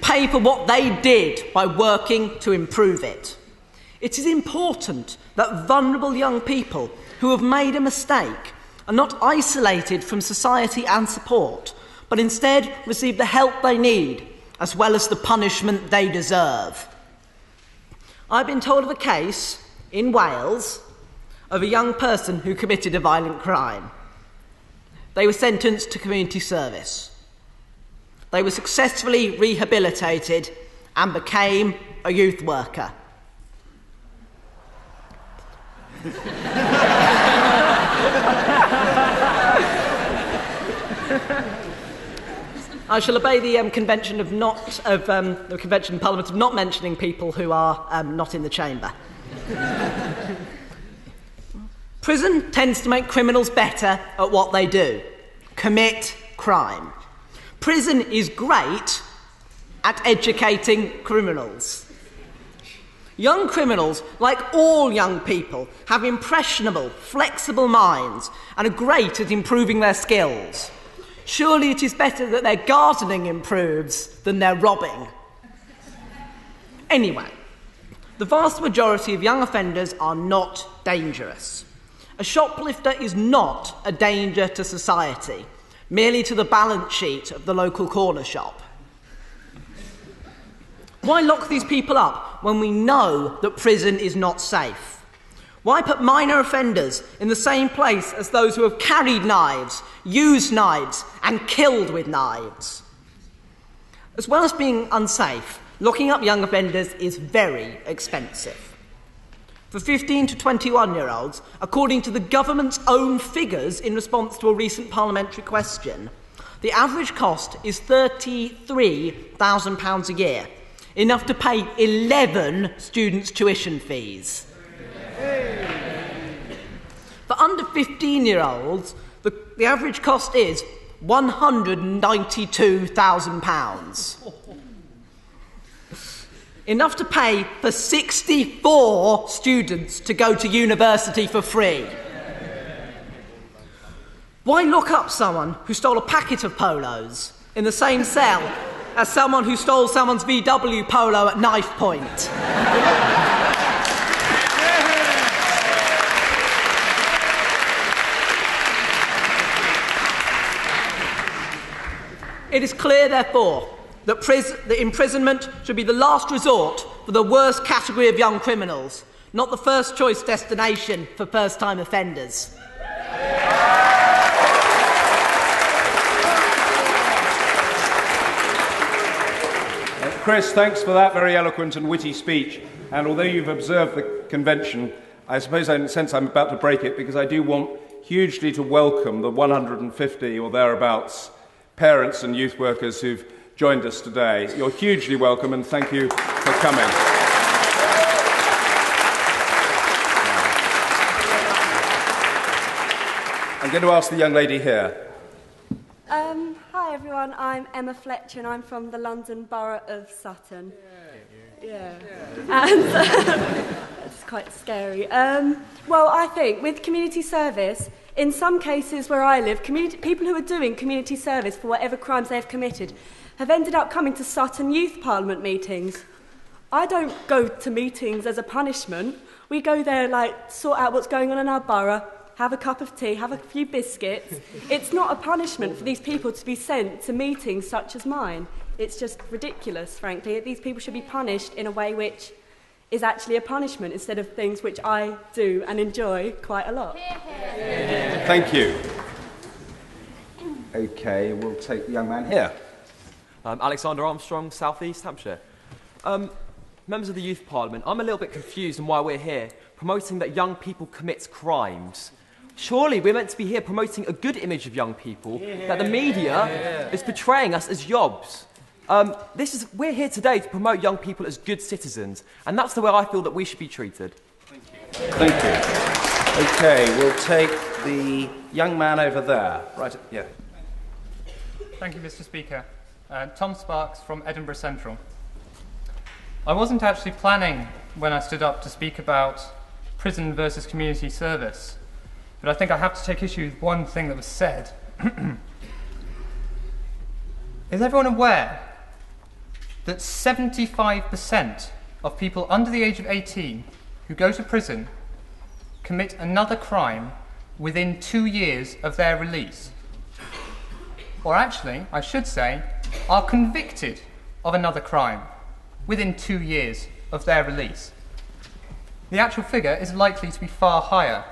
pay for what they did by working to improve it? It is important that vulnerable young people who have made a mistake are not isolated from society and support, but instead receive the help they need, as well as the punishment they deserve. I've been told of a case in Wales of a young person who committed a violent crime. They were sentenced to community service. They were successfully rehabilitated and became a youth worker. I shall obey the convention of the Convention of Parliament of not mentioning people who are not in the chamber. Prison tends to make criminals better at what they do: commit crime. Prison is great at educating criminals. Young criminals, like all young people, have impressionable, flexible minds and are great at improving their skills. Surely it is better that their gardening improves than their robbing. Anyway, the vast majority of young offenders are not dangerous. A shoplifter is not a danger to society, merely to the balance sheet of the local corner shop. Why lock these people up when we know that prison is not safe? Why put minor offenders in the same place as those who have carried knives, used knives, and killed with knives? As well as being unsafe, locking up young offenders is very expensive. For 15 to 21-year-olds, according to the government's own figures in response to a recent parliamentary question, the average cost is £33,000 a year, enough to pay 11 students' tuition fees. For under 15-year-olds, the average cost is £192,000. Enough to pay for 64 students to go to university for free. Why lock up someone who stole a packet of polos in the same cell as someone who stole someone's VW polo at knife point? It is clear, therefore, that imprisonment should be the last resort for the worst category of young criminals, not the first choice destination for first-time offenders. Chris, thanks for that very eloquent and witty speech. And although you've observed the convention, I suppose in a sense I'm about to break it, because I do want hugely to welcome the 150 or thereabouts parents and youth workers who've joined us today. You're hugely welcome, and thank you for coming. I'm going to ask the young lady here. Hi everyone, I'm Emma Fletcher and I'm from the London Borough of Sutton. Yeah. And it's quite scary. Well, I think with community service, in some cases where I live, people who are doing community service for whatever crimes they have committed have ended up coming to Sutton Youth Parliament meetings. I don't go to meetings as a punishment. We go there, sort out what's going on in our borough, have a cup of tea, have a few biscuits. It's not a punishment for these people to be sent to meetings such as mine. It's just ridiculous, frankly. These people should be punished in a way which is actually a punishment instead of things which I do and enjoy quite a lot. Thank you. OK, we'll take the young man here. Alexander Armstrong, South East Hampshire. Members of the Youth Parliament, I'm a little bit confused on why we're here promoting that young people commit crimes. Surely we're meant to be here promoting a good image of young people that the media is portraying us as yobs. We're here today to promote young people as good citizens, and that's the way I feel that we should be treated. Thank you. OK, we'll take the young man over there. Right, yeah. Thank you, Mr. Speaker. Tom Sparks from Edinburgh Central. I wasn't actually planning when I stood up to speak about prison versus community service, but I think I have to take issue with one thing that was said. Is everyone aware that 75% of people under the age of 18 who go to prison commit another crime within 2 years of their release? Or actually, I should say, are convicted of another crime within 2 years of their release. The actual figure is likely to be far higher.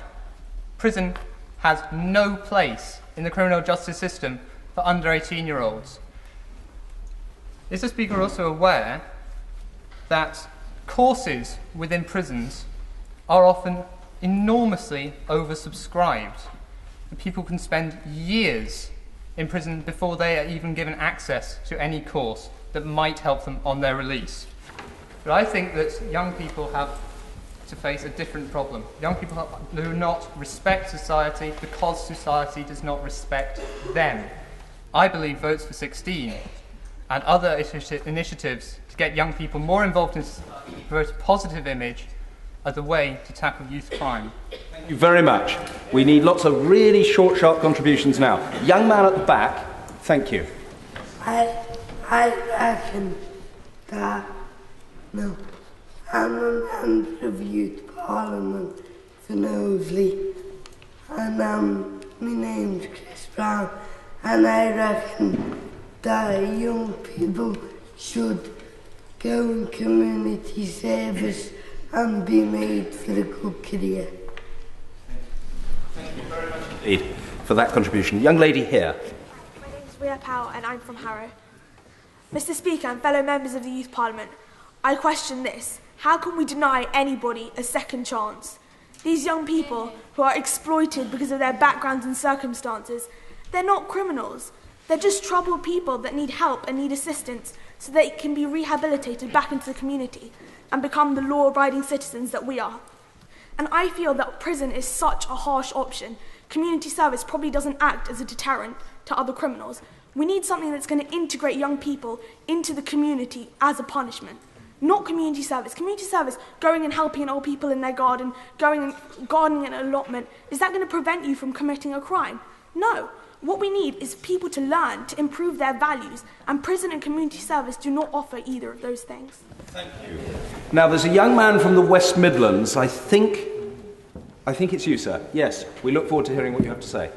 Prison has no place in the criminal justice system for under 18-year-olds. Is the Speaker also aware that courses within prisons are often enormously oversubscribed? People can spend years in prison before they are even given access to any course that might help them on their release. But I think that young people have to face a different problem. Young people do not respect society because society does not respect them. I believe votes for 16 and other initiatives to get young people more involved in a positive image are the way to tackle youth crime. Thank you very much. We need lots of really short, sharp contributions now. Young man at the back, thank you. I reckon that, no, I'm a member of Youth Parliament for Knowsley, and my name's Chris Brown, and I reckon that young people should go in community service and be made for a good career. Thank you very much indeed for that contribution. Young lady here. My name is Ria Powell and I'm from Harrow. Mr. Speaker and fellow members of the Youth Parliament, I question this. How can we deny anybody a second chance? These young people who are exploited because of their backgrounds and circumstances, they're not criminals. They're just troubled people that need help and need assistance so they can be rehabilitated back into the community and become the law-abiding citizens that we are. And I feel that prison is such a harsh option. Community service probably doesn't act as a deterrent to other criminals. We need something that's going to integrate young people into the community as a punishment. Not community service. Community service, going and helping old people in their garden, going and gardening in an allotment, is that going to prevent you from committing a crime? No. What we need is people to learn, to improve their values, and prison and community service do not offer either of those things. Thank you. Now, there's a young man from the West Midlands. I think it's you, sir. Yes, we look forward to hearing what you have to say.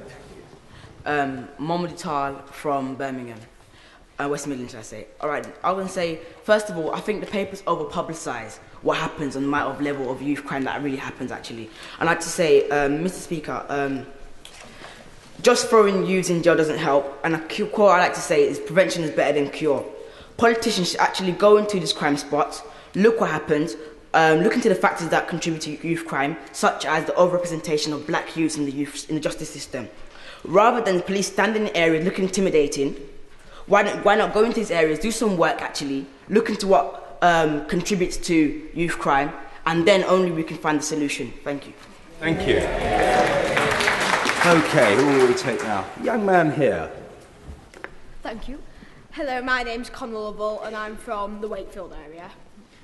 Mohammed Tal from Birmingham. West Midlands, should I say. All right, I want to say, first of all, I think the papers over-publicise what happens on the matter of level of youth crime that really happens, actually. I'd like to say, Mr. Speaker, just throwing youths in jail doesn't help, and a quote I like to say is prevention is better than cure. Politicians should actually go into these crime spots, look what happens, look into the factors that contribute to youth crime, such as the overrepresentation of black youths in the justice system. Rather than the police standing in areas looking intimidating, why not go into these areas, do some work actually, look into what contributes to youth crime, and then only we can find the solution. Thank you. Thank you. Okay, who will we take now? Young man here. Thank you. Hello, my name's Conor Lovell and I'm from the Wakefield area.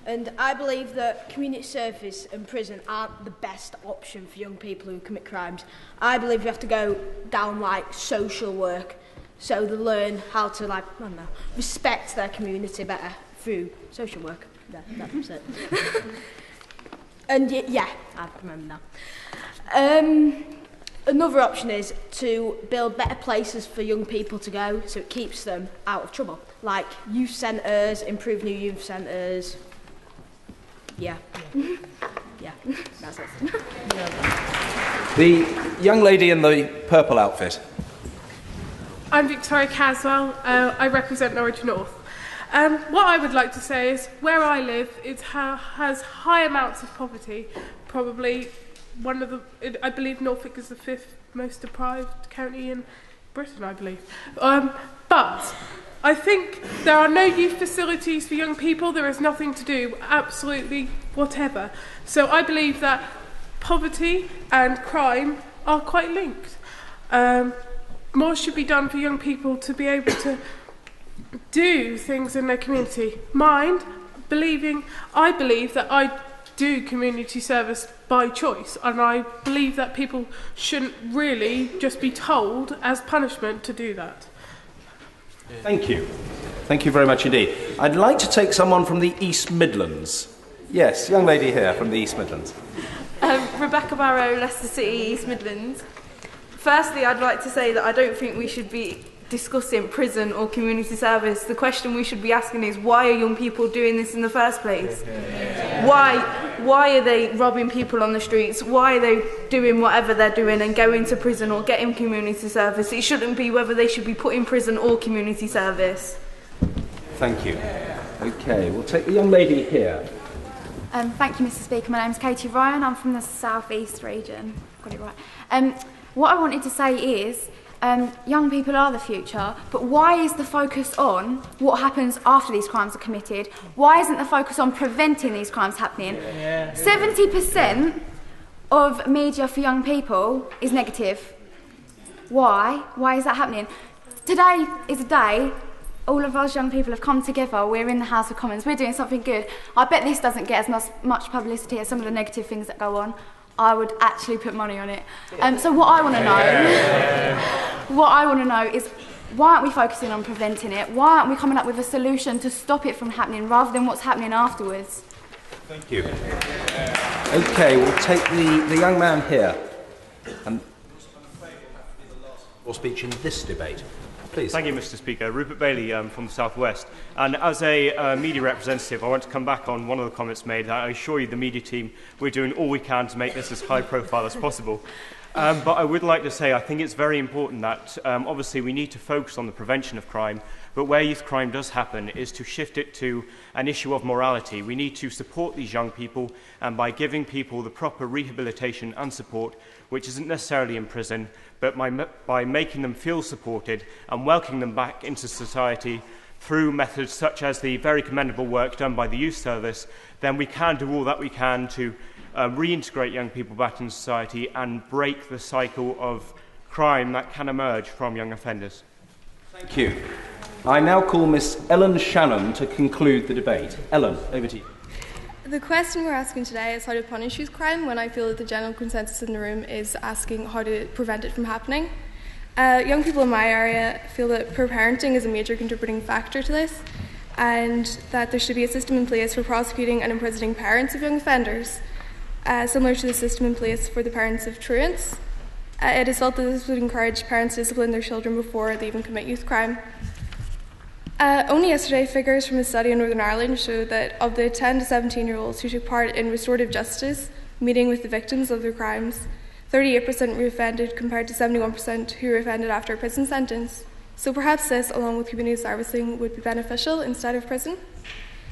And I believe that community service and prison aren't the best option for young people who commit crimes. I believe we have to go down like social work so they learn how to, like, I don't know, respect their community better through social work. That's it. And yeah, I remember now. Another option is to build better places for young people to go so it keeps them out of trouble. Like youth centres, improve new youth centres. Yeah. Yeah, that's it. The young lady in the purple outfit. I'm Victoria Caswell. I represent Norwich North. What I would like to say is where I live it has high amounts of poverty, probably one of the, I believe Norfolk is the 5th most deprived county in Britain, I believe. But I think there are no youth facilities for young people. There is nothing to do, absolutely whatever. So I believe that poverty and crime are quite linked. More should be done for young people to be able to do things in their community. I believe that I do community service by choice, and I believe that people shouldn't really just be told as punishment to do that. Thank you. Thank you very much indeed. I'd like to take someone from the East Midlands. Yes, young lady here from the East Midlands. Rebecca Barrow, Leicester City, East Midlands. Firstly, I'd like to say that I don't think we should be discussing prison or community service. The question we should be asking is, why are young people doing this in the first place? Why are they robbing people on the streets? Why are they doing whatever they're doing and going to prison or getting community service? It shouldn't be whether they should be put in prison or community service. Thank you. Okay, we'll take the young lady here. Thank you, Mr. Speaker. My name's Katie Ryan. I'm from the South East region. Got it right. What I wanted to say is, young people are the future, but why is the focus on what happens after these crimes are committed? Why isn't the focus on preventing these crimes happening? 70% of media for young people is negative. Why? Why is that happening? Today is a day all of us young people have come together. We're in the House of Commons. We're doing something good. I bet this doesn't get as much publicity as some of the negative things that go on. I would actually put money on it. So what I want to know is, why aren't we focusing on preventing it? Why aren't we coming up with a solution to stop it from happening rather than what's happening afterwards? Thank you. Okay, we'll take the young man here. your speech in this debate. Please. Thank you, Mr. Speaker. Rupert Bailey from the South West. And as a media representative, I want to come back on one of the comments made. That I assure you, the media team, we're doing all we can to make this as high profile as possible. But I would like to say I think it's very important that obviously we need to focus on the prevention of crime, but where youth crime does happen is to shift it to an issue of morality. We need to support these young people, and by giving people the proper rehabilitation and support, which isn't necessarily in prison, but by making them feel supported and welcoming them back into society through methods such as the very commendable work done by the Youth Service, then we can do all that we can to reintegrate young people back into society and break the cycle of crime that can emerge from young offenders. Thank you. I now call Miss Ellen Shannon to conclude the debate. Ellen, over to you. The question we're asking today is how to punish youth crime, when I feel that the general consensus in the room is asking how to prevent it from happening. Young people in my area feel that poor parenting is a major contributing factor to this, and that there should be a system in place for prosecuting and imprisoning parents of young offenders, similar to the system in place for the parents of truants. It is felt that this would encourage parents to discipline their children before they even commit youth crime. Only yesterday, figures from a study in Northern Ireland showed that of the 10 to 17-year-olds who took part in restorative justice, meeting with the victims of their crimes, 38% reoffended compared to 71% who reoffended after a prison sentence. So perhaps this, along with community servicing, would be beneficial instead of prison.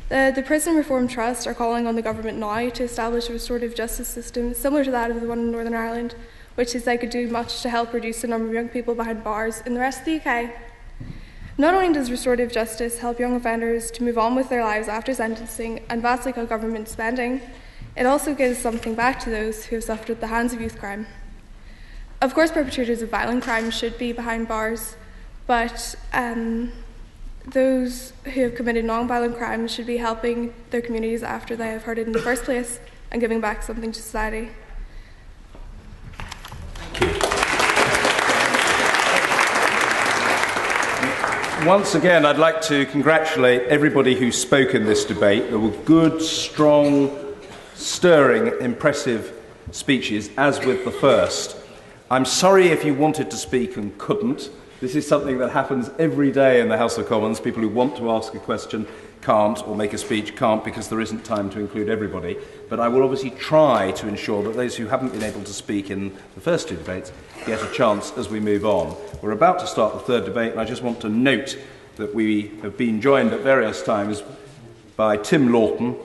The Prison Reform Trust are calling on the government now to establish a restorative justice system similar to that of the one in Northern Ireland, which is they could do much to help reduce the number of young people behind bars in the rest of the UK. Not only does restorative justice help young offenders to move on with their lives after sentencing and vastly cut government spending, it also gives something back to those who have suffered at the hands of youth crime. Of course, perpetrators of violent crime should be behind bars, but those who have committed non-violent crimes should be helping their communities after they have hurt it in the first place and giving back something to society. Once again, I'd like to congratulate everybody who spoke in this debate. There were good, strong, stirring, impressive speeches, as with the first. I'm sorry if you wanted to speak and couldn't. This is something that happens every day in the House of Commons. People who want to ask a question can't, or make a speech can't, because there isn't time to include everybody. But I will obviously try to ensure that those who haven't been able to speak in the first two debates get a chance as we move on. We're about to start the third debate, and I just want to note that we have been joined at various times by Tim Lawton,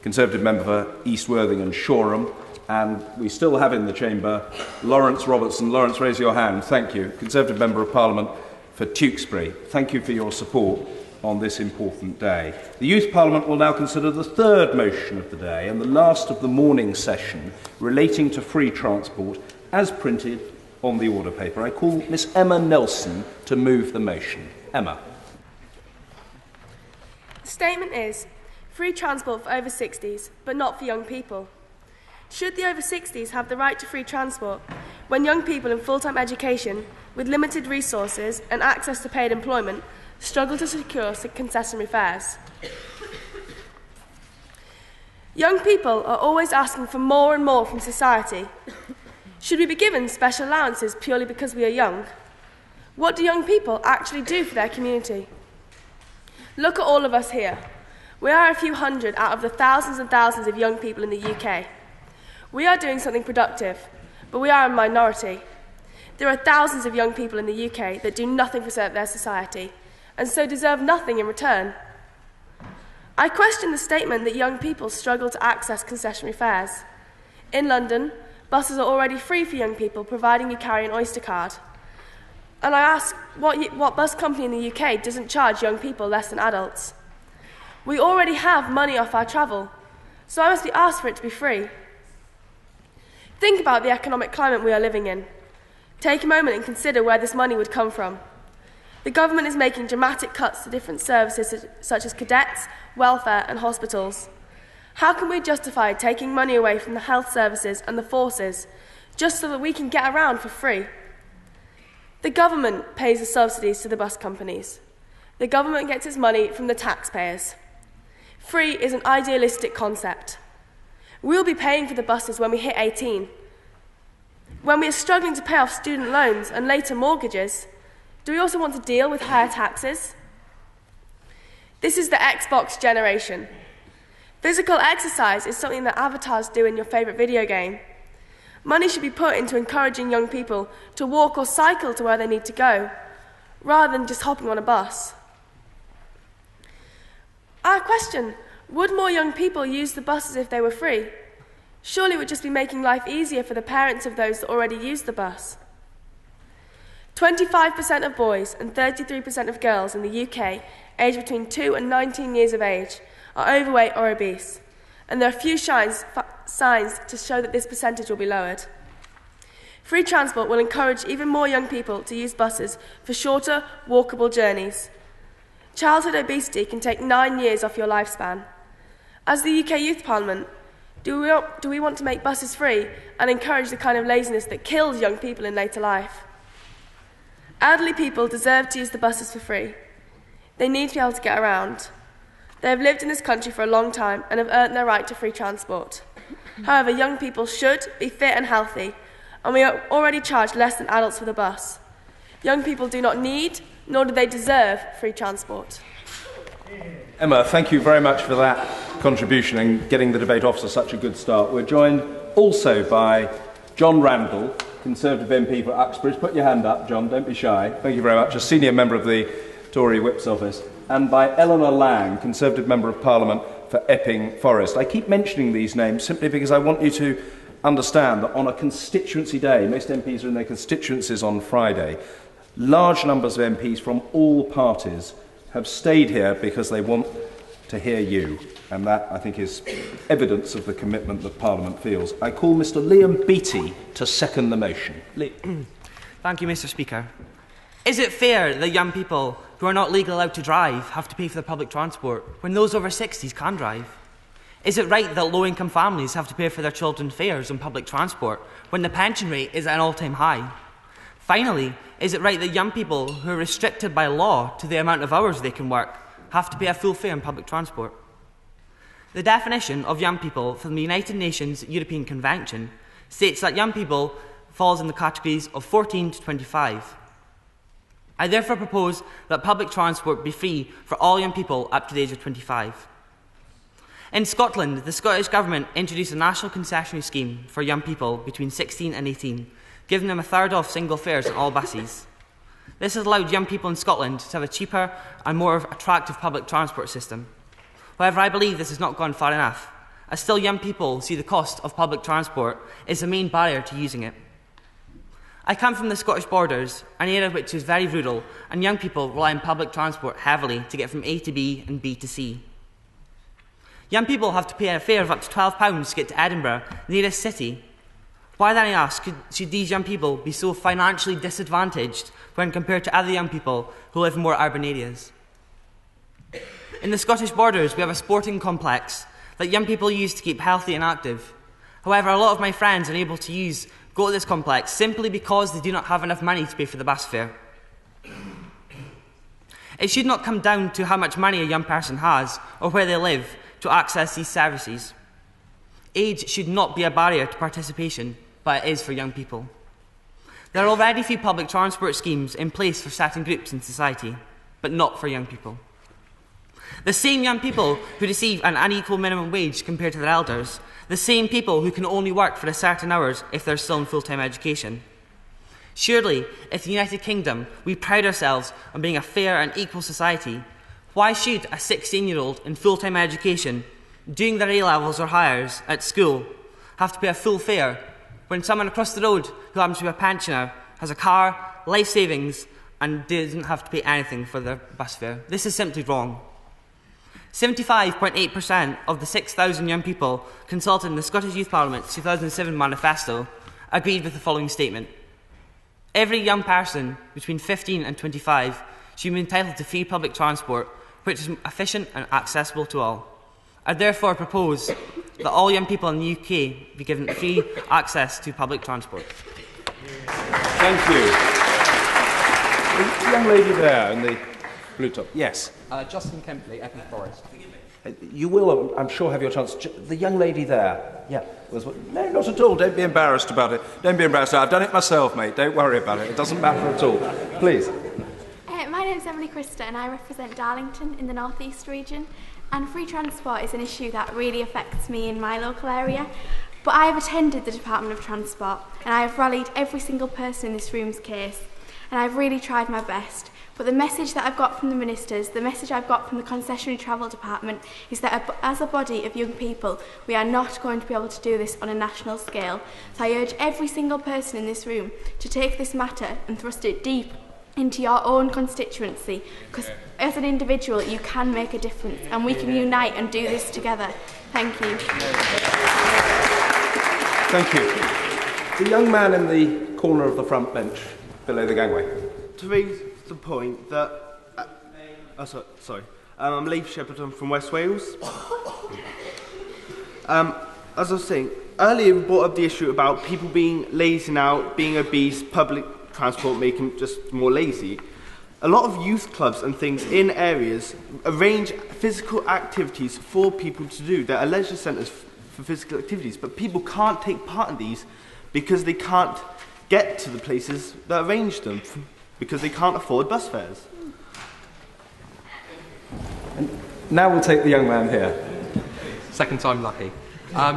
Conservative member for East Worthing and Shoreham, and we still have in the chamber Lawrence Robertson. Lawrence, raise your hand. Thank you. Conservative Member of Parliament for Tewkesbury. Thank you for your support on this important day. The Youth Parliament will now consider the third motion of the day and the last of the morning session relating to free transport as printed on the order paper. I call Miss Emma Nelson to move the motion. Emma. The statement is free transport for over 60s, but not for young people. Should the over 60s have the right to free transport when young people in full-time education with limited resources and access to paid employment struggle to secure concessionary fares? Young people are always asking for more and more from society. Should we be given special allowances purely because we are young? What do young people actually do for their community? Look at all of us here. We are a few hundred out of the thousands and thousands of young people in the UK. We are doing something productive, but we are a minority. There are thousands of young people in the UK that do nothing for their society, and so deserve nothing in return. I question the statement that young people struggle to access concessionary fares. In London, buses are already free for young people, providing you carry an Oyster card. And I ask, what bus company in the UK doesn't charge young people less than adults? We already have money off our travel, so I must be asked for it to be free. Think about the economic climate we are living in. Take a moment and consider where this money would come from. The government is making dramatic cuts to different services such as cadets, welfare and hospitals. How can we justify taking money away from the health services and the forces just so that we can get around for free? The government pays the subsidies to the bus companies. The government gets its money from the taxpayers. Free is an idealistic concept. We'll be paying for the buses when we hit 18. When we are struggling to pay off student loans and later mortgages, do we also want to deal with higher taxes? This is the Xbox generation. Physical exercise is something that avatars do in your favourite video game. Money should be put into encouraging young people to walk or cycle to where they need to go, rather than just hopping on a bus. Our question, would more young people use the buses if they were free? Surely it would just be making life easier for the parents of those that already use the bus. 25% of boys and 33% of girls in the UK aged between 2 and 19 years of age are overweight or obese, and there are few signs to show that this percentage will be lowered. Free transport will encourage even more young people to use buses for shorter, walkable journeys. Childhood obesity can take 9 years off your lifespan. As the UK Youth Parliament, do we want to make buses free and encourage the kind of laziness that kills young people in later life? Elderly people deserve to use the buses for free. They need to be able to get around. They have lived in this country for a long time and have earned their right to free transport. However, young people should be fit and healthy, and we are already charged less than adults for the bus. Young people do not need, nor do they deserve, free transport. Emma, thank you very much for that contribution and getting the debate off to such a good start. We're joined also by John Randall, Conservative MP for Uxbridge. Put your hand up, John, don't be shy. Thank you very much. A senior member of the Tory Whip's office. And by Eleanor Lang, Conservative Member of Parliament for Epping Forest. I keep mentioning these names simply because I want you to understand that on a constituency day, most MPs are in their constituencies on Friday, large numbers of MPs from all parties have stayed here because they want to hear you. And that, I think, is evidence of the commitment that Parliament feels. I call Mr Liam Beattie to second the motion. Thank you, Mr Speaker. Is it fair that young people who are not legally allowed to drive have to pay for their public transport when those over 60s can drive? Is it right that low-income families have to pay for their children's fares on public transport when the pension rate is at an all-time high? Finally, is it right that young people who are restricted by law to the amount of hours they can work have to pay a full fare on public transport? The definition of young people from the United Nations European Convention states that young people falls in the categories of 14 to 25. I therefore propose that public transport be free for all young people up to the age of 25. In Scotland, the Scottish Government introduced a national concessionary scheme for young people between 16 and 18, giving them a third off single fares on all buses. This has allowed young people in Scotland to have a cheaper and more attractive public transport system. However, I believe this has not gone far enough, as still young people see the cost of public transport as the main barrier to using it. I come from the Scottish borders, an area which is very rural, and young people rely on public transport heavily to get from A to B and B to C. Young people have to pay a fare of up to £12 to get to Edinburgh, the nearest city. Why then, I ask, should these young people be so financially disadvantaged when compared to other young people who live in more urban areas? In the Scottish borders, we have a sporting complex that young people use to keep healthy and active. However, a lot of my friends are able to go to this complex simply because they do not have enough money to pay for the bus fare. It should not come down to how much money a young person has or where they live to access these services. Age should not be a barrier to participation, but it is for young people. There are already few public transport schemes in place for certain groups in society, but not for young people. The same young people who receive an unequal minimum wage compared to their elders, the same people who can only work for a certain hours if they're still in full-time education. Surely, if the United Kingdom, we pride ourselves on being a fair and equal society, why should a 16-year-old in full-time education, doing their A-levels or higher at school, have to pay a full fare when someone across the road who happens to be a pensioner has a car, life savings, and doesn't have to pay anything for their bus fare? This is simply wrong. 75.8% of the 6,000 young people consulted in the Scottish Youth Parliament's 2007 manifesto agreed with the following statement: every young person between 15 and 25 should be entitled to free public transport, which is efficient and accessible to all. I therefore propose that all young people in the UK be given free access to public transport. Thank you. The young lady there in the blue top. Yes. Justin Kempley, Epping Forest. You will, I'm sure, have your chance. The young lady there. Yeah. No, not at all. Don't be embarrassed about it. Don't be embarrassed. I've done it myself, mate. Don't worry about it. It doesn't matter at all. Please. My name's Emily Christa and I represent Darlington in the North East region. And free transport is an issue that really affects me in my local area. But I have attended the Department of Transport and I have rallied every single person in this room's case. And I've really tried my best. But the message that I've got from the ministers, the message I've got from the concessionary travel department is that as a body of young people, we are not going to be able to do this on a national scale. So I urge every single person in this room to take this matter and thrust it deep into your own constituency, because as an individual you can make a difference and we can unite and do this together. Thank you. Thank you. The young man in the corner of the front bench below the gangway. To raise the point that... I'm Leif Shepperton from West Wales. As I was saying, earlier we brought up the issue about people being lazy now, being obese, public transport making just more lazy. A lot of youth clubs and things in areas arrange physical activities for people to do. There are leisure centres for physical activities, but people can't take part in these because they can't get to the places that arrange them, because they can't afford bus fares. And now we'll take the young man here. Second time lucky.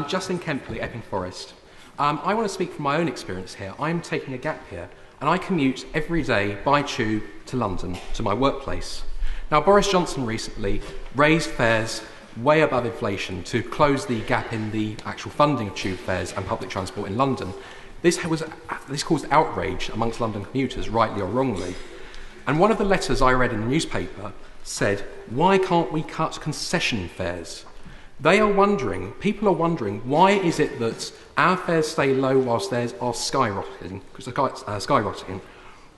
Justin Kempley, Epping Forest. I want to speak from my own experience here. I'm taking a gap here, and I commute every day by tube to London, to my workplace. Now, Boris Johnson recently raised fares way above inflation to close the gap in the actual funding of tube fares and public transport in London. This caused outrage amongst London commuters, rightly or wrongly. And one of the letters I read in the newspaper said, why can't we cut concession fares? People are wondering, why is it that our fares stay low whilst theirs are skyrocketing?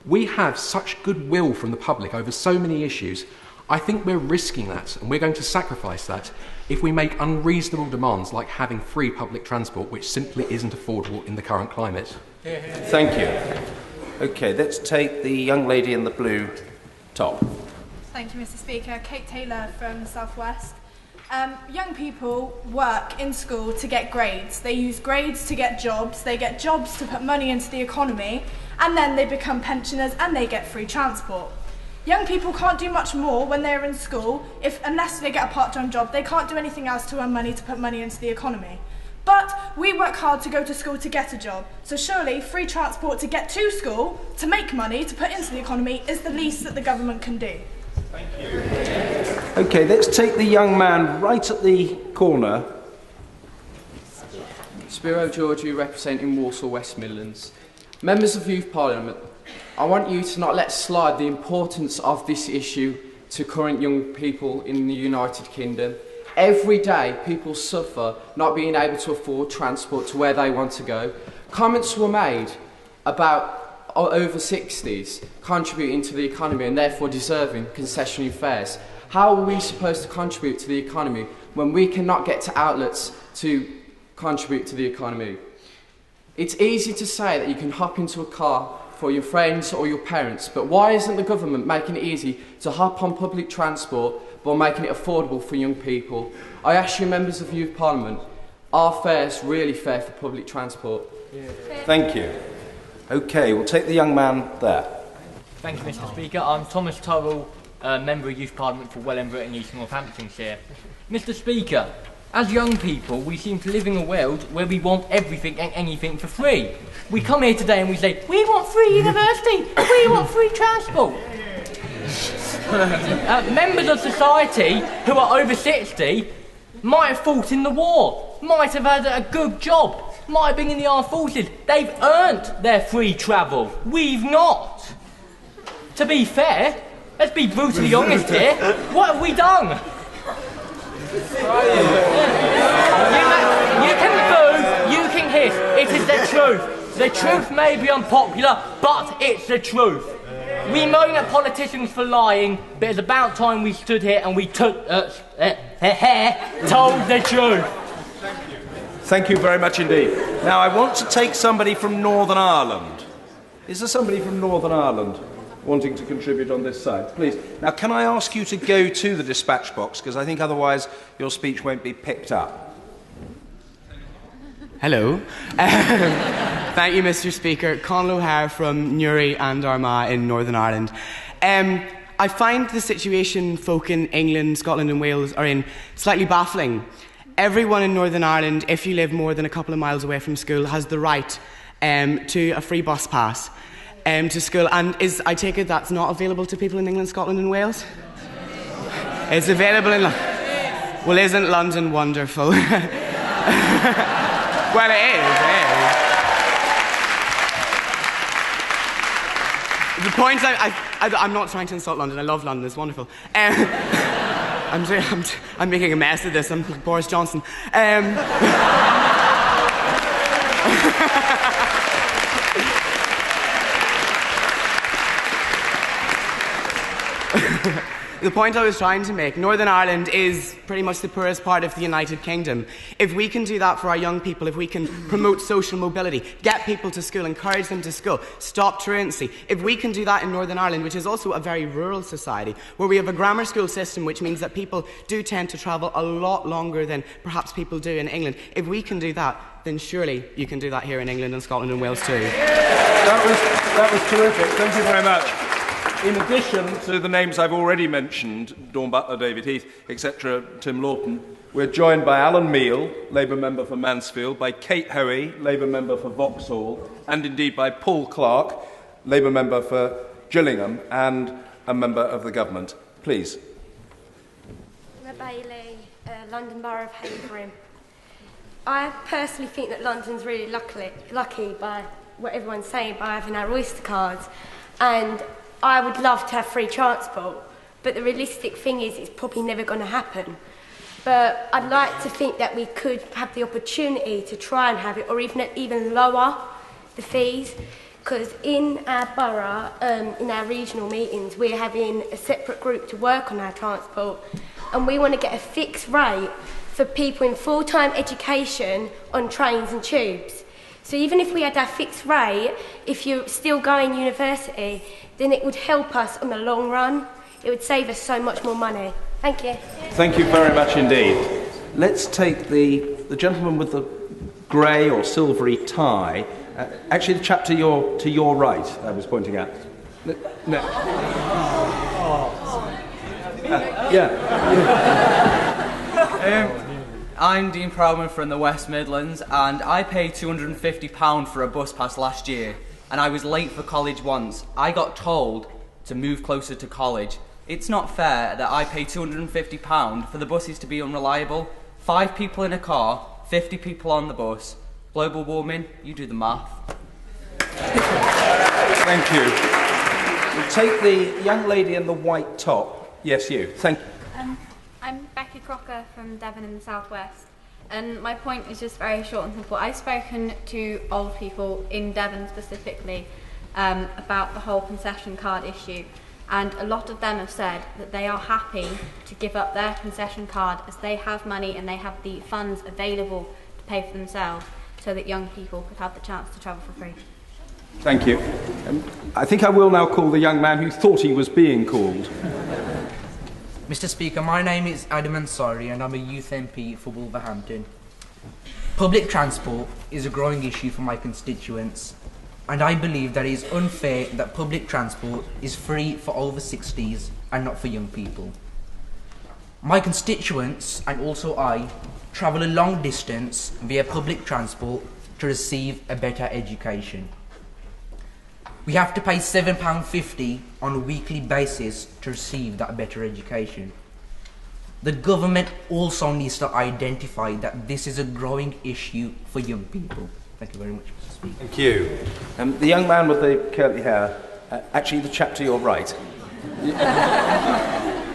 We have such goodwill from the public over so many issues. I think we're risking that, and we're going to sacrifice that if we make unreasonable demands like having free public transport, which simply isn't affordable in the current climate. Thank you. OK, let's take the young lady in the blue top. Thank you, Mr. Speaker. Kate Taylor from the South West. Young people work in school to get grades. They use grades to get jobs. They get jobs to put money into the economy, and then they become pensioners and they get free transport. Young people can't do much more when they're in school. Unless they get a part-time job, they can't do anything else to earn money to put money into the economy. But we work hard to go to school to get a job. So surely free transport to get to school, to make money, to put into the economy, is the least that the government can do. Thank you. OK, let's take the young man right at the corner. Spiro Georgiou, representing Walsall West Midlands. Members of Youth Parliament, I want you to not let slide the importance of this issue to current young people in the United Kingdom. Every day, people suffer not being able to afford transport to where they want to go. Comments were made about over 60s contributing to the economy and therefore deserving concessionary fares. How are we supposed to contribute to the economy when we cannot get to outlets to contribute to the economy? It's easy to say that you can hop into a car for your friends or your parents, but why isn't the government making it easy to hop on public transport by making it affordable for young people? I ask you, members of Youth Parliament, are fares really fair for public transport? Thank you. OK, we'll take the young man there. Thank you, Mr. Speaker. I'm Thomas Turrell, Member of Youth Parliament for Wellingborough and East Northamptonshire. Mr. Speaker, as young people, we seem to live in a world where we want everything and anything for free. We come here today and we say, we want free university, we want free transport. Members of society who are over 60 might have fought in the war, might have had a good job, might have been in the armed forces. They've earned their free travel. We've not. To be fair, let's be brutally honest here, what have we done? You can boo, you can hiss, it is the truth. The truth may be unpopular, but it's the truth. We moan at politicians for lying, but it's about time we stood here and we told the truth. Thank you very much indeed. Now I want to take somebody from Northern Ireland. Is there somebody from Northern Ireland? wanting to contribute on this side? Please. Now, can I ask you to go to the dispatch box, because I think otherwise your speech won't be picked up. Hello. Thank you, Mr. Speaker. Conal O'Hare from Newry and Armagh in Northern Ireland. I find the situation folk in England, Scotland and Wales are in slightly baffling. Everyone in Northern Ireland, if you live more than a couple of miles away from school, has the right to a free bus pass to school. And I take it that's not available to people in England, Scotland and Wales? It's available in... Well, isn't London wonderful? Well, it is. The point I'm not trying to insult London. I love London. It's wonderful. I'm making a mess of this. I'm Boris Johnson. The point I was trying to make, Northern Ireland is pretty much the poorest part of the United Kingdom. If we can do that for our young people, if we can promote social mobility, get people to school, encourage them to school, stop truancy, if we can do that in Northern Ireland, which is also a very rural society, where we have a grammar school system which means that people do tend to travel a lot longer than perhaps people do in England, if we can do that, then surely you can do that here in England and Scotland and Wales too. That was terrific. Thank you very much. In addition to the names I've already mentioned, Dawn Butler, David Heath, etc., Tim Lawton, we're joined by Alan Meal, Labour member for Mansfield, by Kate Hoey, Labour member for Vauxhall, and indeed by Paul Clark, Labour member for Gillingham, and a member of the government. Please. Emma Bailey, London Borough of Haverham. I personally think that London's really lucky by what everyone's saying by having our Oyster cards, and I would love to have free transport, but the realistic thing is it's probably never going to happen. But I'd like to think that we could have the opportunity to try and have it, or even lower the fees, because in our borough, in our regional meetings, we're having a separate group to work on our transport, and we want to get a fixed rate for people in full-time education on trains and tubes. So even if we had our fixed rate, if you're still going university, then it would help us on the long run. It would save us so much more money. Thank you. Thank you very much indeed. Let's take the gentleman with the grey or silvery tie. Actually, the chap to your right, I was pointing at. No. I'm Dean Prowman from the West Midlands, and I paid £250 for a bus pass last year, and I was late for college once. I got told to move closer to college. It's not fair that I pay £250 for the buses to be unreliable. 5 people in a car, 50 people on the bus. Global warming, you do the math. Thank you. We'll take the young lady in the white top. Yes, you. Thank you. I'm Becky Crocker from Devon in the southwest, and my point is just very short and simple. I've spoken to old people in Devon specifically about the whole concession card issue, and a lot of them have said that they are happy to give up their concession card as they have money and they have the funds available to pay for themselves, so that young people could have the chance to travel for free. Thank you. I think I will now call the young man who thought he was being called. Mr. Speaker, my name is Adam Ansari and I'm a youth MP for Wolverhampton. Public transport is a growing issue for my constituents, and I believe that it is unfair that public transport is free for over 60s and not for young people. My constituents, and also I, travel a long distance via public transport to receive a better education. We have to pay £7.50 on a weekly basis to receive that better education. The government also needs to identify that this is a growing issue for young people. Thank you very much, Mr. Speaker. Thank you. The young man with the curly hair, actually the chap to your right.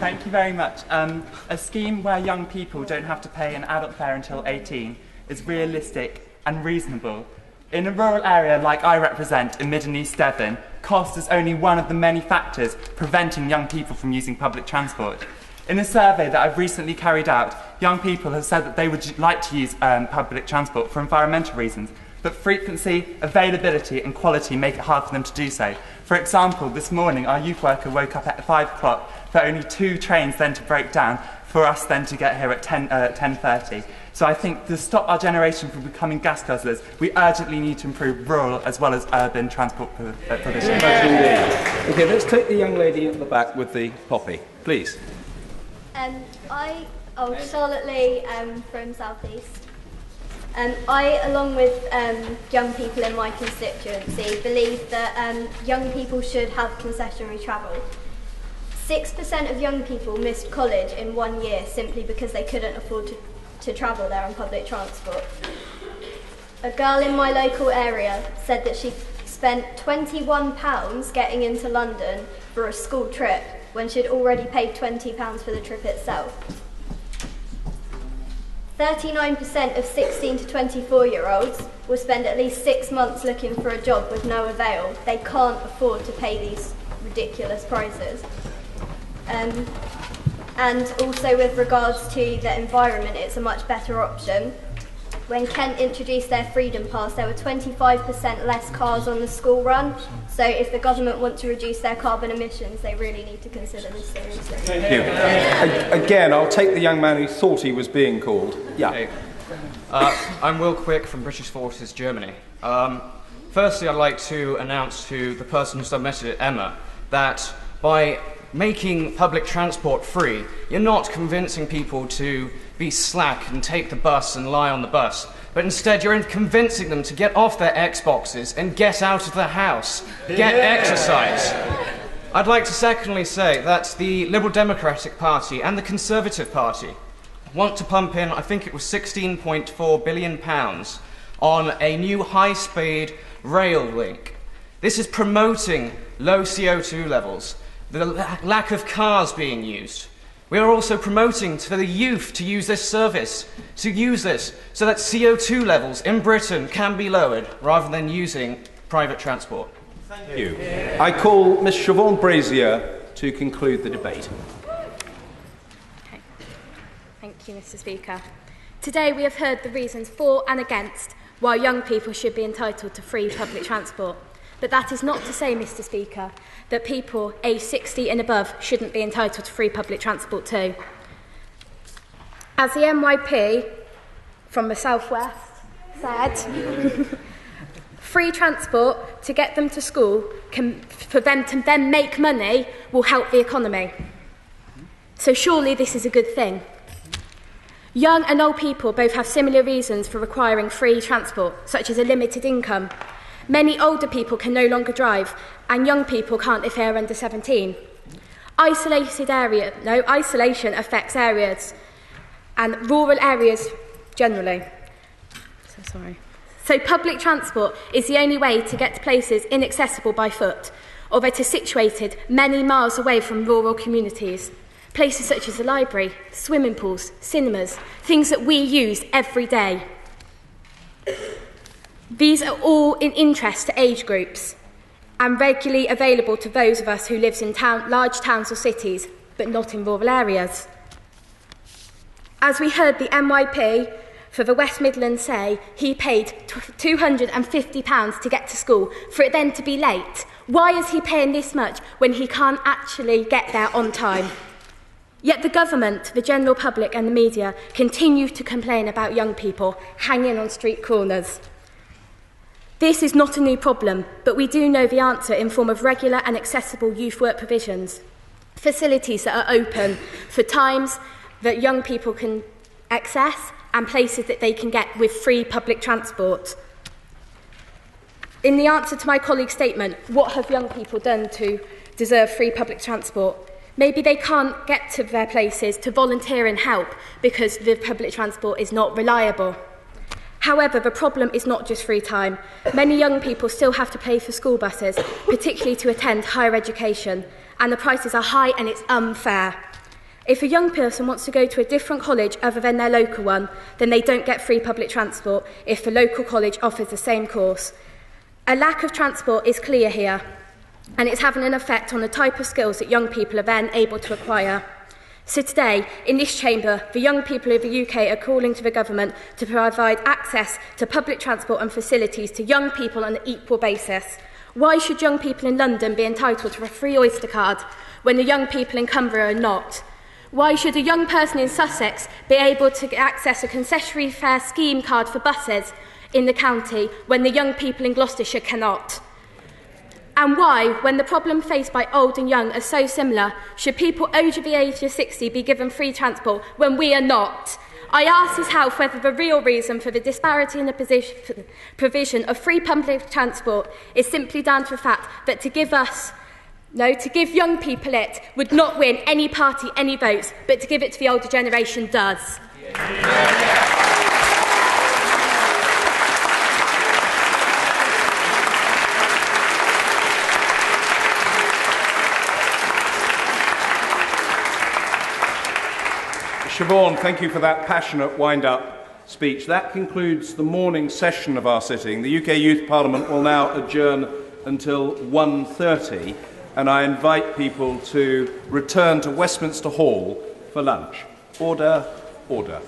Thank you very much. A scheme where young people don't have to pay an adult fare until 18 is realistic and reasonable. In a rural area like I represent in Mid and East Devon, cost is only one of the many factors preventing young people from using public transport. In a survey that I've recently carried out, young people have said that they would like to use public transport for environmental reasons, but frequency, availability and quality make it hard for them to do so. For example, this morning our youth worker woke up at 5 o'clock for only 2 trains then to break down, for us then to get here at 10:30. So I think to stop our generation from becoming gas guzzlers, we urgently need to improve rural as well as urban transport provision. Okay, let's take the young lady at the back with the poppy, please. Charlotte Lee from South East. I, along with young people in my constituency, believe that young people should have concessionary travel. 6% of young people missed college in 1 year simply because they couldn't afford to travel there on public transport. A girl in my local area said that she spent £21 getting into London for a school trip when she'd already paid £20 for the trip itself. 39% of 16 to 24-year-olds will spend at least 6 months looking for a job with no avail. They can't afford to pay these ridiculous prices. And also with regards to the environment, it's a much better option. When Kent introduced their Freedom Pass, there were 25% less cars on the school run. So if the government want to reduce their carbon emissions, they really need to consider this seriously. Thank you. Again, I'll take the young man who thought he was being called. Yeah. Hey. I'm Will Quick from British Forces, Germany. Firstly, I'd like to announce to the person who submitted it, Emma, that by making public transport free, you're not convincing people to be slack and take the bus and lie on the bus, but instead you're convincing them to get off their Xboxes and get out of the house, get exercise. I'd like to secondly say that the Liberal Democratic Party and the Conservative Party want to pump in, I think it was £16.4 billion on a new high-speed rail link. This is promoting low CO2 levels, the lack of cars being used. We are also promoting for the youth to use this service, so that CO2 levels in Britain can be lowered rather than using private transport. Thank you. I call Ms Siobhan Brazier to conclude the debate. Okay. Thank you, Mr Speaker. Today we have heard the reasons for and against why young people should be entitled to free public transport. But that is not to say, Mr Speaker, that people aged 60 and above shouldn't be entitled to free public transport too. As the NYP from the South West said, free transport to get them to school, for them to then make money, will help the economy. So surely this is a good thing. Young and old people both have similar reasons for requiring free transport, such as a limited income. Many older people can no longer drive, and young people can't if they are under 17. Isolation affects areas and rural areas generally. So public transport is the only way to get to places inaccessible by foot, or that are situated many miles away from rural communities. Places such as the library, swimming pools, cinemas, things that we use every day. These are all in interest to age groups and regularly available to those of us who live in large towns or cities, but not in rural areas. As we heard the NYP for the West Midlands say, he paid £250 to get to school for it then to be late. Why is he paying this much when he can't actually get there on time? Yet the government, the general public and the media continue to complain about young people hanging on street corners. This is not a new problem, but we do know the answer in form of regular and accessible youth work provisions. Facilities that are open for times that young people can access and places that they can get with free public transport. In the answer to my colleague's statement, what have young people done to deserve free public transport? Maybe they can't get to their places to volunteer and help because the public transport is not reliable. However, the problem is not just free time. Many young people still have to pay for school buses, particularly to attend higher education, and the prices are high and it's unfair. If a young person wants to go to a different college other than their local one, then they don't get free public transport if the local college offers the same course. A lack of transport is clear here, and it's having an effect on the type of skills that young people are then able to acquire. So today, in this chamber, the young people of the UK are calling to the government to provide access to public transport and facilities to young people on an equal basis. Why should young people in London be entitled to a free Oyster card when the young people in Cumbria are not? Why should a young person in Sussex be able to access a concessionary fare scheme card for buses in the county when the young people in Gloucestershire cannot? And why, when the problem faced by old and young are so similar, should people over the age of 60 be given free transport when we are not? I ask His Health whether the real reason for the disparity in the provision of free public transport is simply down to the fact that to give young people it would not win any party any votes, but to give it to the older generation does. Siobhan, thank you for that passionate wind-up speech. That concludes the morning session of our sitting. The UK Youth Parliament will now adjourn until 1:30, and I invite people to return to Westminster Hall for lunch. Order, order.